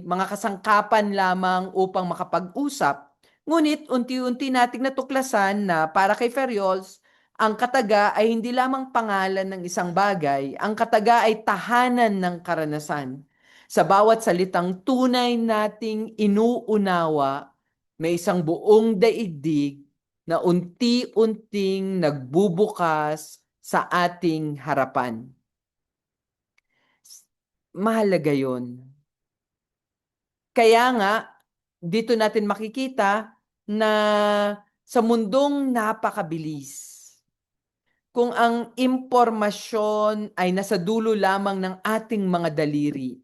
mga kasangkapan lamang upang makapag-usap. Ngunit unti-unti nating natuklasan na para kay Ferriols, ang kataga ay hindi lamang pangalan ng isang bagay, ang kataga ay tahanan ng karanasan. Sa bawat salitang tunay nating inuunawa, may isang buong daigdig na unti-unting nagbubukas sa ating harapan. Mahalaga yun. Kaya nga, dito natin makikita na sa mundong napakabilis, kung ang impormasyon ay nasa dulo lamang ng ating mga daliri,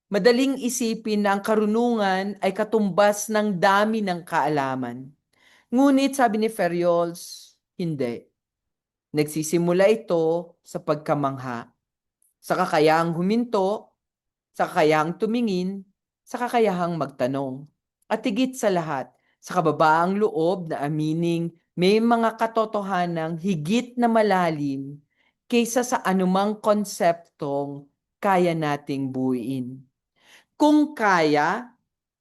madaling isipin na ang karunungan ay katumbas ng dami ng kaalaman. Ngunit sabi ni Ferriols, hindi. Nagsisimula ito sa pagkamangha, sa kakayahang huminto, sa kakayahang tumingin, sa kakayahang magtanong. At higit sa lahat, sa kababaang loob na amining may mga katotohanang higit na malalim kaysa sa anumang konseptong kaya nating buuin. Kung kaya,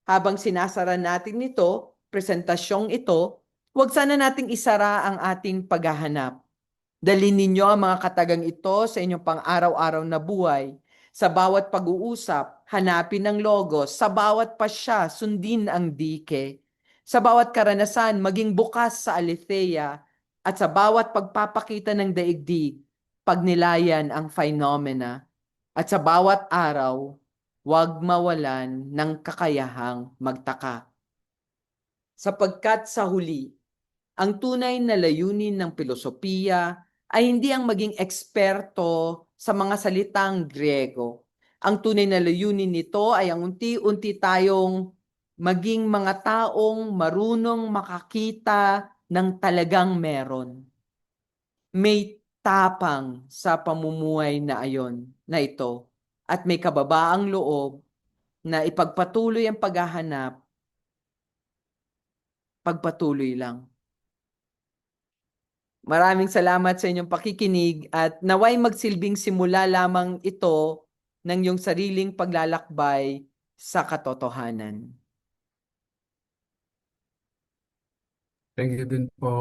habang sinasara natin ito, presentasyong ito, huwag sana nating isara ang ating paghahanap. Dalhin ninyo ang mga katagang ito sa inyong pang-araw-araw na buhay. Sa bawat pag-uusap, hanapin ang logos. Sa bawat pasya, sundin ang dike. Sa bawat karanasan, maging bukas sa aletheia. At sa bawat pagpapakita ng daigdig, pagnilayan ang phenomena. At sa bawat araw, huwag mawalan ng kakayahang magtaka. Sapagkat sa huli, ang tunay na layunin ng pilosopiya ay hindi ang maging eksperto sa mga salitang Griego. Ang tunay na layunin nito ay ang unti-unti tayong maging mga taong marunong makakita ng talagang meron. May tapang sa pamumuhay na ito at may kababaang loob na ipagpatuloy ang paghahanap, pagpatuloy lang. Maraming salamat sa inyong pakikinig at naway magsilbing simula lamang ito ng iyong sariling paglalakbay sa katotohanan. Thank you din po.